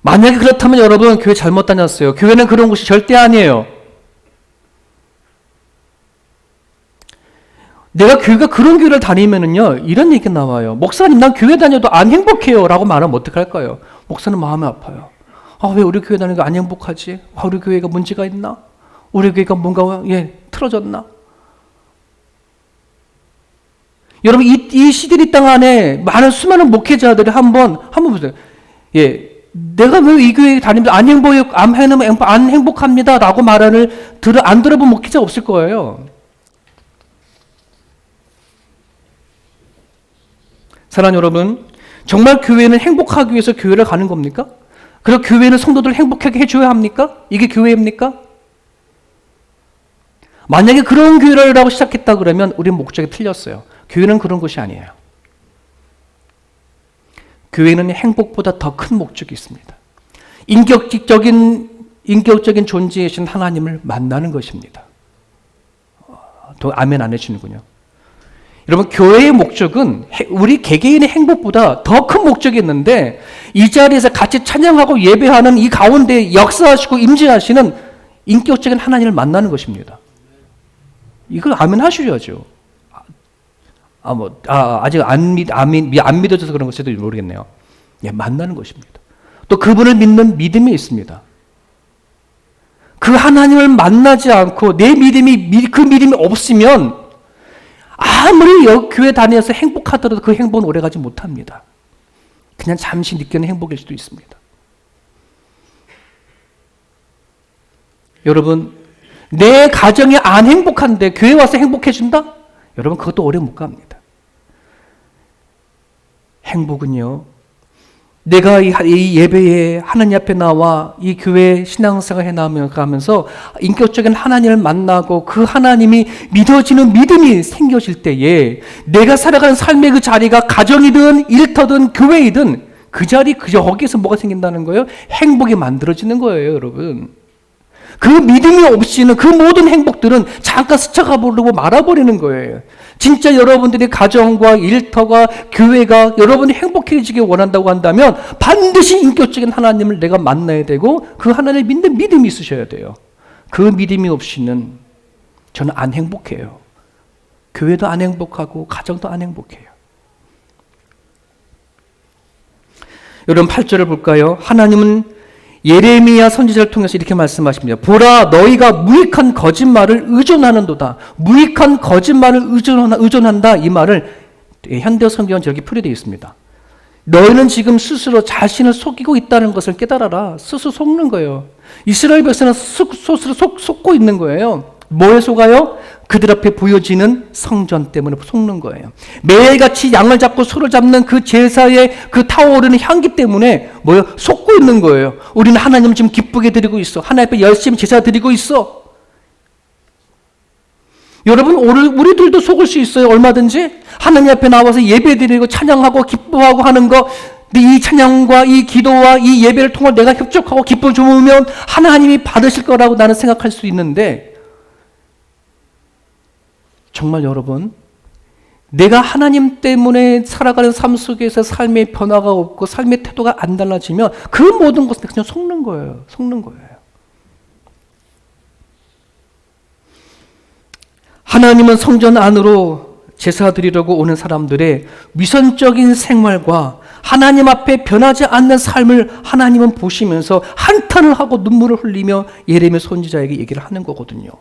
Speaker 4: 만약에 그렇다면 여러분 교회 잘못 다녔어요. 교회는 그런 곳이 절대 아니에요. 내가 교회가 그런 교회를 다니면은요 이런 얘기가 나와요. 목사님 난 교회 다녀도 안 행복해요 라고 말하면 어떡할까요? 목사는 마음이 아파요. 아, 왜 우리 교회 다니는 거 안 행복하지? 아, 우리 교회가 문제가 있나? 우리 교회가 뭔가 틀어졌나? 여러분 이 시드니 땅 안에 많은 수많은 목회자들이 한번 보세요. 내가 왜 이 교회 다니면서 안 행복합니다 라고 말을 안 들어본 목회자 없을 거예요. 사랑하는 여러분, 정말 교회는 행복하기 위해서 교회를 가는 겁니까? 그리고 교회는 성도들을 행복하게 해줘야 합니까? 이게 교회입니까? 만약에 그런 교회를 하고 시작했다 그러면 우리 목적이 틀렸어요. 교회는 그런 것이 아니에요. 교회는 행복보다 더 큰 목적이 있습니다. 인격적인 존재이신 하나님을 만나는 것입니다. 또 아멘 안 해주는군요. 여러분 교회의 목적은 우리 개개인의 행복보다 더 큰 목적이 있는데 이 자리에서 같이 찬양하고 예배하는 이 가운데 역사하시고 임재하시는 인격적인 하나님을 만나는 것입니다. 이걸 아멘 하셔야죠. 아직 안 믿어져서 그런 것일지도 모르겠네요. 만나는 것입니다. 또 그분을 믿는 믿음이 있습니다. 그 하나님을 만나지 않고 내 그 믿음이 없으면 아무리 교회 다녀서 행복하더라도 그 행복은 오래가지 못합니다. 그냥 잠시 느끼는 행복일 수도 있습니다. 여러분, 내 가정이 안 행복한데 교회 와서 행복해준다? 여러분 그것도 오래 못 갑니다. 행복은요, 내가 이 예배에 하나님 앞에 나와 이 교회 신앙생활 해나가면서 인격적인 하나님을 만나고 그 하나님이 믿어지는 믿음이 생겨질 때에 내가 살아가는 삶의 그 자리가 가정이든 일터든 교회이든 그 자리 거기에서 뭐가 생긴다는 거예요? 행복이 만들어지는 거예요, 여러분. 그 믿음이 없이는 그 모든 행복들은 잠깐 스쳐가 버리고 말아버리는 거예요. 진짜 여러분들이 가정과 일터가 교회가 여러분이 행복해지길 원한다고 한다면 반드시 인격적인 하나님을 내가 만나야 되고 그 하나님을 믿는 믿음이 있으셔야 돼요. 그 믿음이 없이는 저는 안 행복해요. 교회도 안 행복하고 가정도 안 행복해요. 여러분 8절을 볼까요? 하나님은 예레미야 선지자를 통해서 이렇게 말씀하십니다. 보라 너희가 무익한 거짓말을 의존하는도다. 무익한 거짓말을 의존한다. 이 말을 현대 성경은 저렇게 표현되어 있습니다. 너희는 지금 스스로 자신을 속이고 있다는 것을 깨달아라. 스스로 속는 거예요. 이스라엘 백성은 스스로 속고 있는 거예요. 뭐에 속아요? 그들 앞에 보여지는 성전 때문에 속는 거예요. 매일같이 양을 잡고 소를 잡는 그 제사의 그 타오르는 향기 때문에 속고 있는 거예요. 우리는 하나님 지금 기쁘게 드리고 있어. 하나님 앞에 열심히 제사 드리고 있어. 여러분 우리들도 속을 수 있어요. 얼마든지 하나님 앞에 나와서 예배 드리고 찬양하고 기뻐하고 하는 거, 이 찬양과 이 기도와 이 예배를 통해 내가 협족하고 기쁨을 주면 하나님이 받으실 거라고 나는 생각할 수 있는데, 정말 여러분, 내가 하나님 때문에 살아가는 삶 속에서 삶의 변화가 없고 삶의 태도가 안 달라지면 그 모든 것은 그냥 속는 거예요. 속는 거예요. 하나님은 성전 안으로 제사 드리려고 오는 사람들의 위선적인 생활과 하나님 앞에 변하지 않는 삶을 하나님은 보시면서 한탄을 하고 눈물을 흘리며 예레미야 선지자에게 얘기를 하는 거거든요.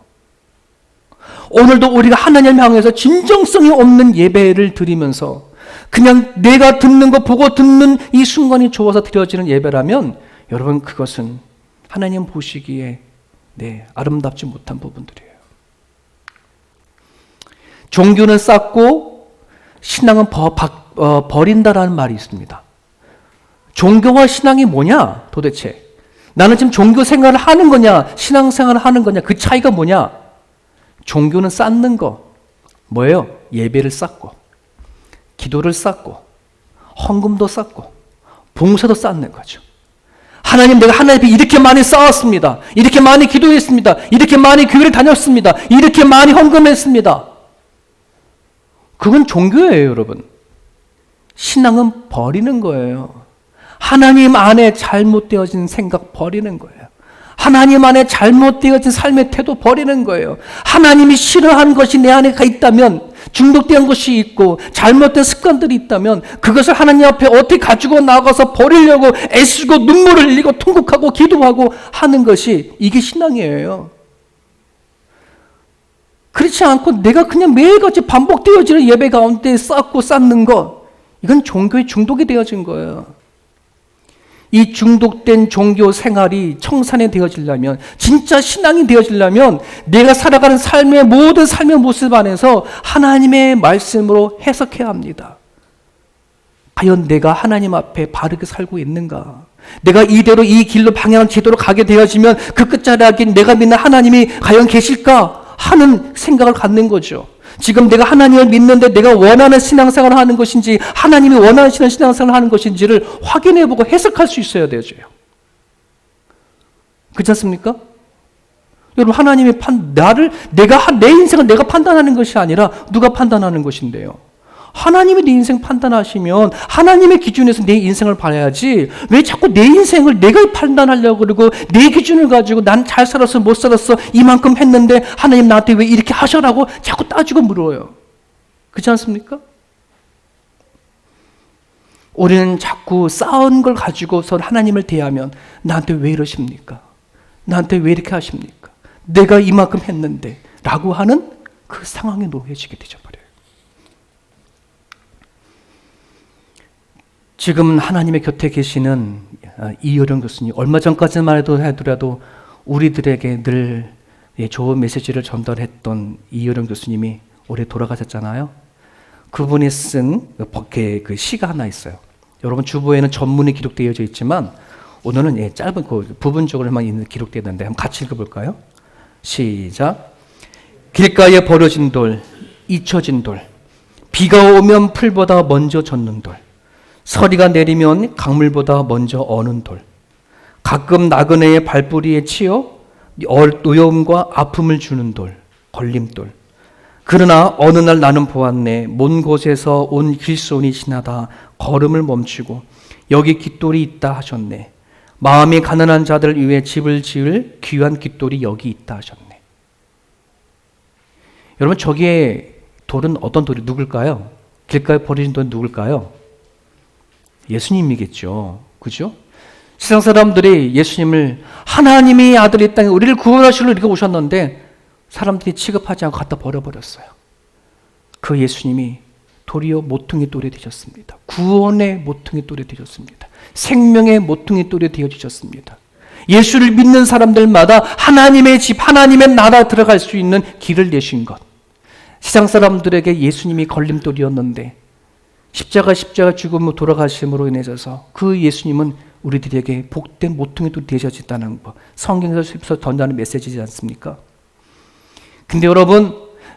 Speaker 4: 오늘도 우리가 하나님을 향해서 진정성이 없는 예배를 드리면서 그냥 내가 듣는 거 보고 듣는 이 순간이 좋아서 드려지는 예배라면 여러분 그것은 하나님 보시기에 아름답지 못한 부분들이에요. 종교는 쌓고 신앙은 버린다라는 말이 있습니다. 종교와 신앙이 뭐냐 도대체? 나는 지금 종교 생활을 하는 거냐 신앙 생활을 하는 거냐, 그 차이가 뭐냐? 종교는 쌓는 거 뭐예요? 예배를 쌓고 기도를 쌓고 헌금도 쌓고 봉사도 쌓는 거죠. 하나님, 내가 하나님 앞에 이렇게 많이 싸웠습니다. 이렇게 많이 기도했습니다. 이렇게 많이 교회를 다녔습니다. 이렇게 많이 헌금했습니다. 그건 종교예요, 여러분. 신앙은 버리는 거예요. 하나님 안에 잘못되어진 생각 버리는 거예요. 하나님 안에 잘못되어진 삶의 태도 버리는 거예요. 하나님이 싫어하는 것이 내 안에 있다면, 중독된 것이 있고 잘못된 습관들이 있다면 그것을 하나님 앞에 어떻게 가지고 나가서 버리려고 애쓰고 눈물을 흘리고 통곡하고 기도하고 하는 것이, 이게 신앙이에요. 그렇지 않고 내가 그냥 매일같이 반복되어지는 예배 가운데 쌓고 쌓는 것, 이건 종교의 중독이 되어진 거예요. 이 중독된 종교 생활이 청산이 되어지려면, 진짜 신앙이 되어지려면 내가 살아가는 삶의 모든 삶의 모습 안에서 하나님의 말씀으로 해석해야 합니다. 과연 내가 하나님 앞에 바르게 살고 있는가? 내가 이대로 이 길로 방향을 제대로 가게 되어지면 그 끝자락에 내가 믿는 하나님이 과연 계실까 하는 생각을 갖는 거죠. 지금 내가 하나님을 믿는데 내가 원하는 신앙생활을 하는 것인지, 하나님이 원하시는 신앙생활을 하는 것인지를 확인해보고 해석할 수 있어야 되죠. 그렇지 않습니까? 여러분, 하나님이 내 인생을 내가 판단하는 것이 아니라 누가 판단하는 것인데요. 하나님이 내 인생 판단하시면 하나님의 기준에서 내 인생을 봐야지, 왜 자꾸 내 인생을 내가 판단하려고 그러고 내 기준을 가지고 난 잘 살았어 못 살았어 이만큼 했는데 하나님 나한테 왜 이렇게 하셔라고 자꾸 따지고 물어요. 그렇지 않습니까? 우리는 자꾸 쌓은 걸 가지고서 하나님을 대하면 나한테 왜 이러십니까? 나한테 왜 이렇게 하십니까? 내가 이만큼 했는데 라고 하는 그 상황에 놓여지게 되죠. 지금 하나님의 곁에 계시는 이효령 교수님, 얼마 전까지만 하더라도 우리들에게 늘 좋은 메시지를 전달했던 이효령 교수님이 올해 돌아가셨잖아요. 그분이 쓴 그 시가 하나 있어요. 여러분 주보에는 전문이 기록되어 있지만 오늘은 짧은 그 부분적으로만 기록되어 있는데 한번 같이 읽어볼까요? 시작. 길가에 버려진 돌, 잊혀진 돌, 비가 오면 풀보다 먼저 젖는 돌, 서리가 내리면 강물보다 먼저 어는 돌, 가끔 나그네의 발뿌리에 치여 노여움과 아픔을 주는 돌, 걸림돌. 그러나 어느 날 나는 보았네. 먼 곳에서 온 길손이 지나다 걸음을 멈추고 여기 깃돌이 있다 하셨네. 마음이 가난한 자들 위해 집을 지을 귀한 깃돌이 여기 있다 하셨네. 여러분, 저기에 돌은 어떤 돌이 누굴까요? 길가에 버려진 돌은 누굴까요? 예수님이겠죠. 그죠? 세상 사람들이 예수님을 하나님의 아들이 이 땅에 우리를 구원하시려 이렇게 오셨는데 사람들이 취급하지 않고 갖다 버려버렸어요. 그 예수님이 도리어 모퉁이 돌이 되셨습니다. 구원의 모퉁이 돌이 되셨습니다. 생명의 모퉁이 돌이 되어주셨습니다. 예수를 믿는 사람들마다 하나님의 집, 하나님의 나라 들어갈 수 있는 길을 내신 것. 세상 사람들에게 예수님이 걸림돌이었는데 십자가 죽음으로 돌아가심으로 인해서 그 예수님은 우리들에게 복된 모퉁이 돌이 되셨다는 거, 성경에서 전하는 메시지지 않습니까? 근데 여러분,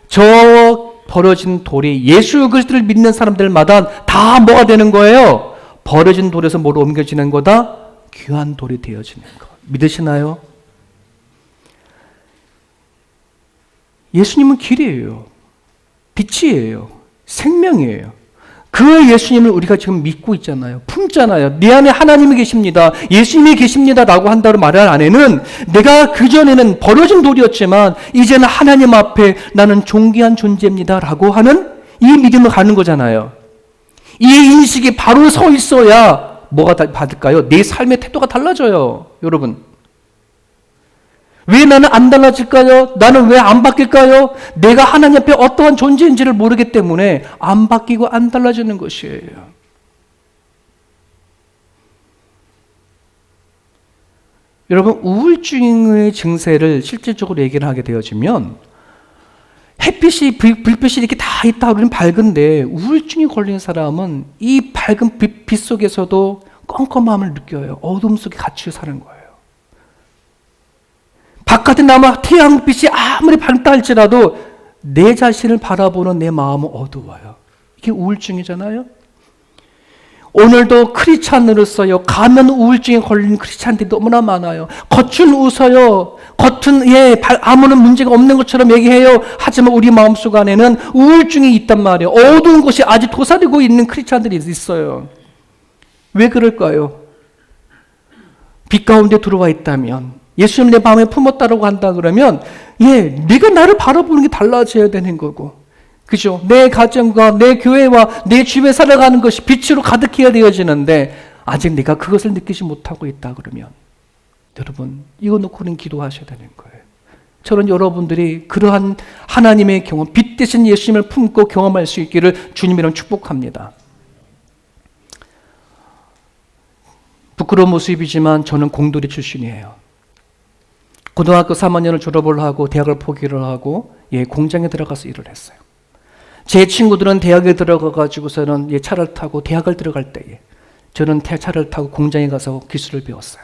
Speaker 4: 저 버려진 돌이 예수 그리스도를 믿는 사람들마다 다 뭐가 되는 거예요? 버려진 돌에서 뭐로 옮겨지는 거다? 귀한 돌이 되어지는 거. 믿으시나요? 예수님은 길이에요. 빛이에요. 생명이에요. 그 예수님을 우리가 지금 믿고 있잖아요. 품잖아요. 내 안에 하나님이 계십니다. 예수님이 계십니다. 라고 한다고 말할 안에는 내가 그전에는 버려진 돌이었지만 이제는 하나님 앞에 나는 존귀한 존재입니다. 라고 하는 이 믿음을 가는 거잖아요. 이 인식이 바로 서 있어야 뭐가 받을까요? 내 삶의 태도가 달라져요. 여러분. 왜 나는 안 달라질까요? 나는 왜 안 바뀔까요? 내가 하나님 앞에 어떠한 존재인지를 모르기 때문에 안 바뀌고 안 달라지는 것이에요. 여러분, 우울증의 증세를 실질적으로 얘기를 하게 되어지면 햇빛이, 불빛이 이렇게 다 있다 그러면 밝은데 우울증이 걸린 사람은 이 밝은 빛 속에서도 껌껌함을 느껴요. 어둠 속에 갇혀 사는 거예요. 바깥에 남아 태양빛이 아무리 밝다 할지라도 내 자신을 바라보는 내 마음은 어두워요. 이게 우울증이잖아요. 오늘도 크리스찬으로서요, 가면 우울증에 걸린 크리스찬들이 너무나 많아요. 겉은 웃어요. 겉은 아무런 문제가 없는 것처럼 얘기해요. 하지만 우리 마음속 안에는 우울증이 있단 말이에요. 어두운 곳이 아직 도사리고 있는 크리스찬들이 있어요. 왜 그럴까요? 빛 가운데 들어와 있다면, 예수님 내 마음에 품었다라고 한다 그러면 네가 나를 바라보는 게 달라져야 되는 거고, 그죠? 내 가정과 내 교회와 내 주변에 살아가는 것이 빛으로 가득해야 되어지는데 아직 내가 그것을 느끼지 못하고 있다 그러면 여러분, 이거 놓고는 기도하셔야 되는 거예요. 저는 여러분들이 그러한 하나님의 경험, 빛 대신 예수님을 품고 경험할 수 있기를 주님이랑 축복합니다. 부끄러운 모습이지만 저는 공돌이 출신이에요. 고등학교 3학년을 졸업을 하고 대학을 포기를 하고 공장에 들어가서 일을 했어요. 제 친구들은 대학에 들어가가지고서는 차를 타고 대학을 들어갈 때에 저는 차를 타고 공장에 가서 기술을 배웠어요.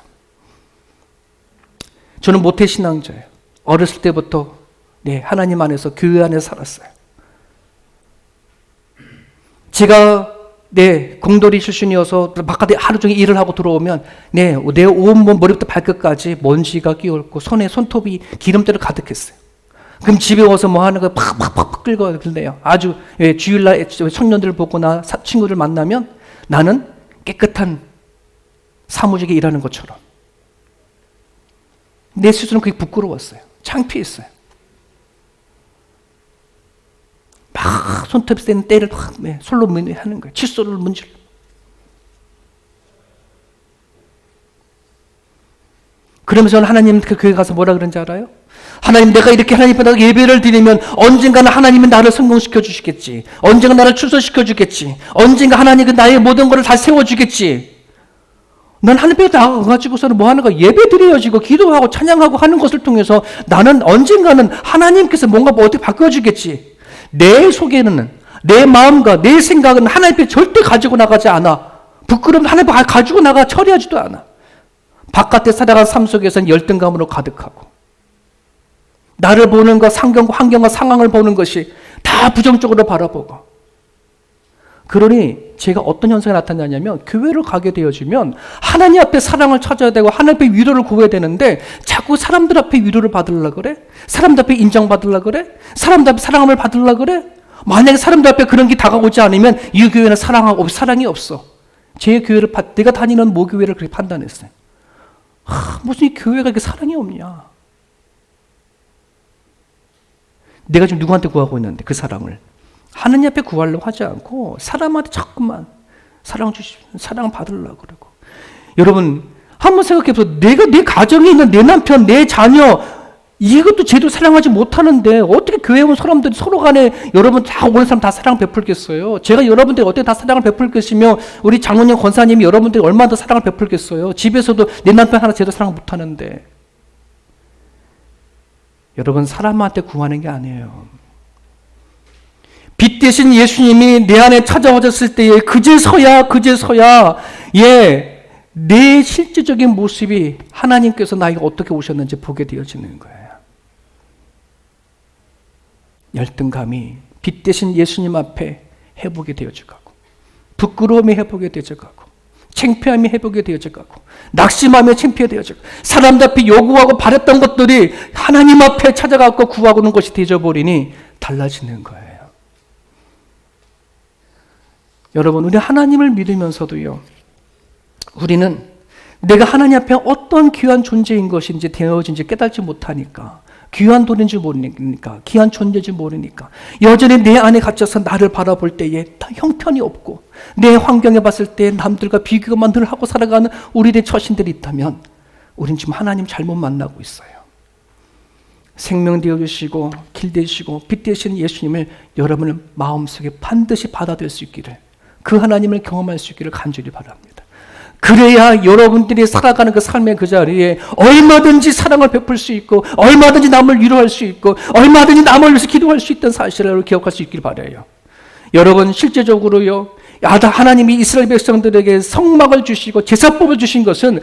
Speaker 4: 저는 모태신앙자예요. 어렸을 때부터 하나님 안에서 교회 안에 살았어요. 제가 공돌이 출신이어서 바깥에 하루 종일 일을 하고 들어오면 내 온몸 머리부터 발끝까지 먼지가 끼었고 손에 손톱이 기름때로 가득했어요. 그럼 집에 와서 뭐 하는 거 팍팍팍 긁어내요. 아주 주일날 청년들을 보거나 친구들 만나면 나는 깨끗한 사무직에 일하는 것처럼 내 스스로는 그게 부끄러웠어요. 창피했어요. 막 손톱에 떼는 때를 솔로 하는 거예요. 칫솔을 문질러. 그러면서 저는 하나님 그 교회 가서 뭐라 그런지 알아요? 하나님, 내가 이렇게 하나님 앞에 예배를 드리면 언젠가는 하나님은 나를 성공시켜 주시겠지. 언젠가 나를 출소시켜 주겠지. 언젠가 하나님은 나의 모든 것을 다 세워주겠지. 난 하나님 앞에 나가가지고서는 뭐 하는 거야? 예배 드려지고 기도하고 찬양하고 하는 것을 통해서 나는 언젠가는 하나님께서 뭔가 어떻게 바꿔주겠지. 내 속에는 내 마음과 내 생각은 하나님 앞에 절대 가지고 나가지 않아. 부끄러움 하나님 앞에 가지고 나가 처리하지도 않아. 바깥에 살아가는 삶 속에서는 열등감으로 가득하고 나를 보는 것, 환경과 상황을 보는 것이 다 부정적으로 바라보고, 그러니 제가 어떤 현상이 나타나냐면 교회를 가게 되어지면 하나님 앞에 사랑을 찾아야 되고 하나님 앞에 위로를 구해야 되는데 자꾸 사람들 앞에 위로를 받으려고 그래? 사람들 앞에 인정받으려고 그래? 사람들 앞에 사랑을 받으려고 그래? 만약에 사람들 앞에 그런 게 다가오지 않으면 이 교회는 사랑이 없어. 제 교회를 내가 다니는 모교회를 그렇게 판단했어요. 무슨 이 교회가 이렇게 사랑이 없냐? 내가 지금 누구한테 구하고 있는데 그 사랑을 하느님 앞에 구하려고 하지 않고 사람한테 자꾸만 사랑 받으려고 그러고. 여러분 한번 생각해보세요. 내가 내 가정에 있는 내 남편, 내 자녀 이것도 제대로 사랑하지 못하는데 어떻게 교회 온 사람들이 서로 간에 여러분 다 오는 사람 다 사랑 베풀겠어요? 제가 여러분들이 어떻게 다 사랑을 베풀겠으며 우리 장로님 권사님이 여러분들이 얼마나 더 사랑을 베풀겠어요? 집에서도 내 남편 하나 제대로 사랑 못하는데. 여러분 사람한테 구하는 게 아니에요. 빛 대신 예수님이 내 안에 찾아오셨을 때에 그제서야 내 실제적인 모습이 하나님께서 나에게 어떻게 오셨는지 보게 되어지는 거예요. 열등감이 빛 대신 예수님 앞에 회복이 되어져가고, 부끄러움이 회복이 되어져가고, 창피함이 회복이 되어져가고, 낙심하며 창피해져가고, 사람들 앞에 요구하고 바랬던 것들이 하나님 앞에 찾아가고 구하고는 것이 되어버리니 달라지는 거예요. 여러분, 우리 하나님을 믿으면서도요, 우리는 내가 하나님 앞에 어떤 귀한 존재인 것인지 되어진지 깨닫지 못하니까, 귀한 돈인지 모르니까, 귀한 존재인지 모르니까 여전히 내 안에 갇혀서 나를 바라볼 때에 다 형편이 없고 내 환경에 봤을 때 남들과 비교만 늘 하고 살아가는 우리들의 처신들이 있다면 우린 지금 하나님 잘못 만나고 있어요. 생명 되어주시고 길 되시고 빛 되시는 예수님을 여러분의 마음속에 반드시 받아들일 수 있기를, 그 하나님을 경험할 수 있기를 간절히 바랍니다. 그래야 여러분들이 살아가는 그 삶의 그 자리에 얼마든지 사랑을 베풀 수 있고 얼마든지 남을 위로할 수 있고 얼마든지 남을 위해서 기도할 수 있다는 사실을 기억할 수 있길 바라요. 여러분 실제적으로요, 하나님이 이스라엘 백성들에게 성막을 주시고 제사법을 주신 것은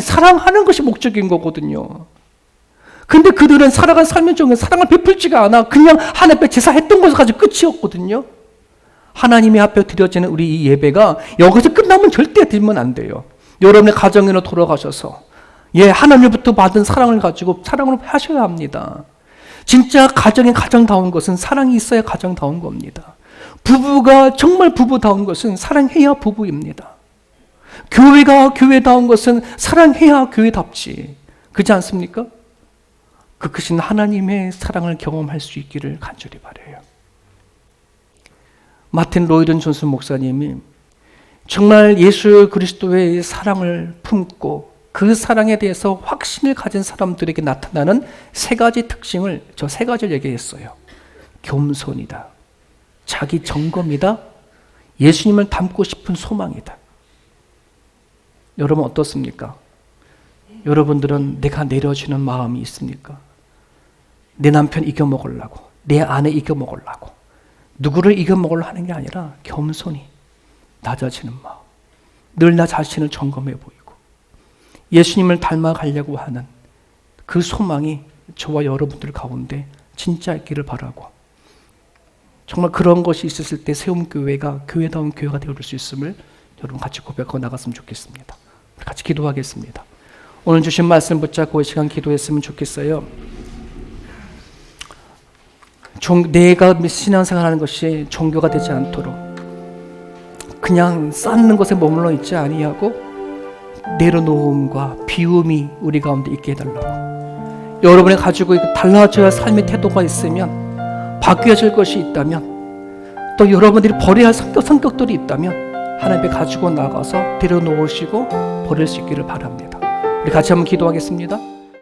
Speaker 4: 사랑하는 것이 목적인 거거든요. 근데 그들은 살아간 삶의 중에 사랑을 베풀지가 않아. 그냥 하나님 앞에 제사했던 것을 가지고 끝이었거든요. 하나님의 앞에 드려지는 우리 이 예배가 여기서 끝나면 절대 드리면 안 돼요. 여러분의 가정으로 돌아가셔서 하나님부터 받은 사랑을 가지고 사랑으로 하셔야 합니다. 진짜 가정의 가정다운 것은 사랑이 있어야 가정다운 겁니다. 부부가 정말 부부다운 것은 사랑해야 부부입니다. 교회가 교회다운 것은 사랑해야 교회답지. 그렇지 않습니까? 그 크신 하나님의 사랑을 경험할 수 있기를 간절히 바라요. 마틴 로이든 존슨 목사님이 정말 예수 그리스도의 사랑을 품고 그 사랑에 대해서 확신을 가진 사람들에게 나타나는 세 가지 특징을 저 세 가지를 얘기했어요. 겸손이다, 자기 점검이다, 예수님을 닮고 싶은 소망이다. 여러분 어떻습니까? 여러분들은 내가 내려주는 마음이 있습니까? 내 남편 이겨먹으려고, 내 아내 이겨먹으려고, 누구를 이겨먹으려 하는 게 아니라 겸손히 낮아지는 마음, 늘 나 자신을 점검해 보이고 예수님을 닮아가려고 하는 그 소망이 저와 여러분들 가운데 진짜 있기를 바라고, 정말 그런 것이 있었을 때 세움교회가 교회다운 교회가 되어줄 수 있음을 여러분 같이 고백하고 나갔으면 좋겠습니다. 같이 기도하겠습니다. 오늘 주신 말씀 붙잡고 이 시간 기도했으면 좋겠어요. 내가 신앙생활하는 것이 종교가 되지 않도록 그냥 쌓는 것에 머물러 있지 아니하고 내려놓음과 비움이 우리 가운데 있게 해달라고, 여러분이 가지고 달라져야 할 삶의 태도가 있으면, 바뀌어질 것이 있다면, 또 여러분들이 버려야 할 성격들이 있다면 하나님께 가지고 나가서 내려놓으시고 버릴 수 있기를 바랍니다. 우리 같이 한번 기도하겠습니다.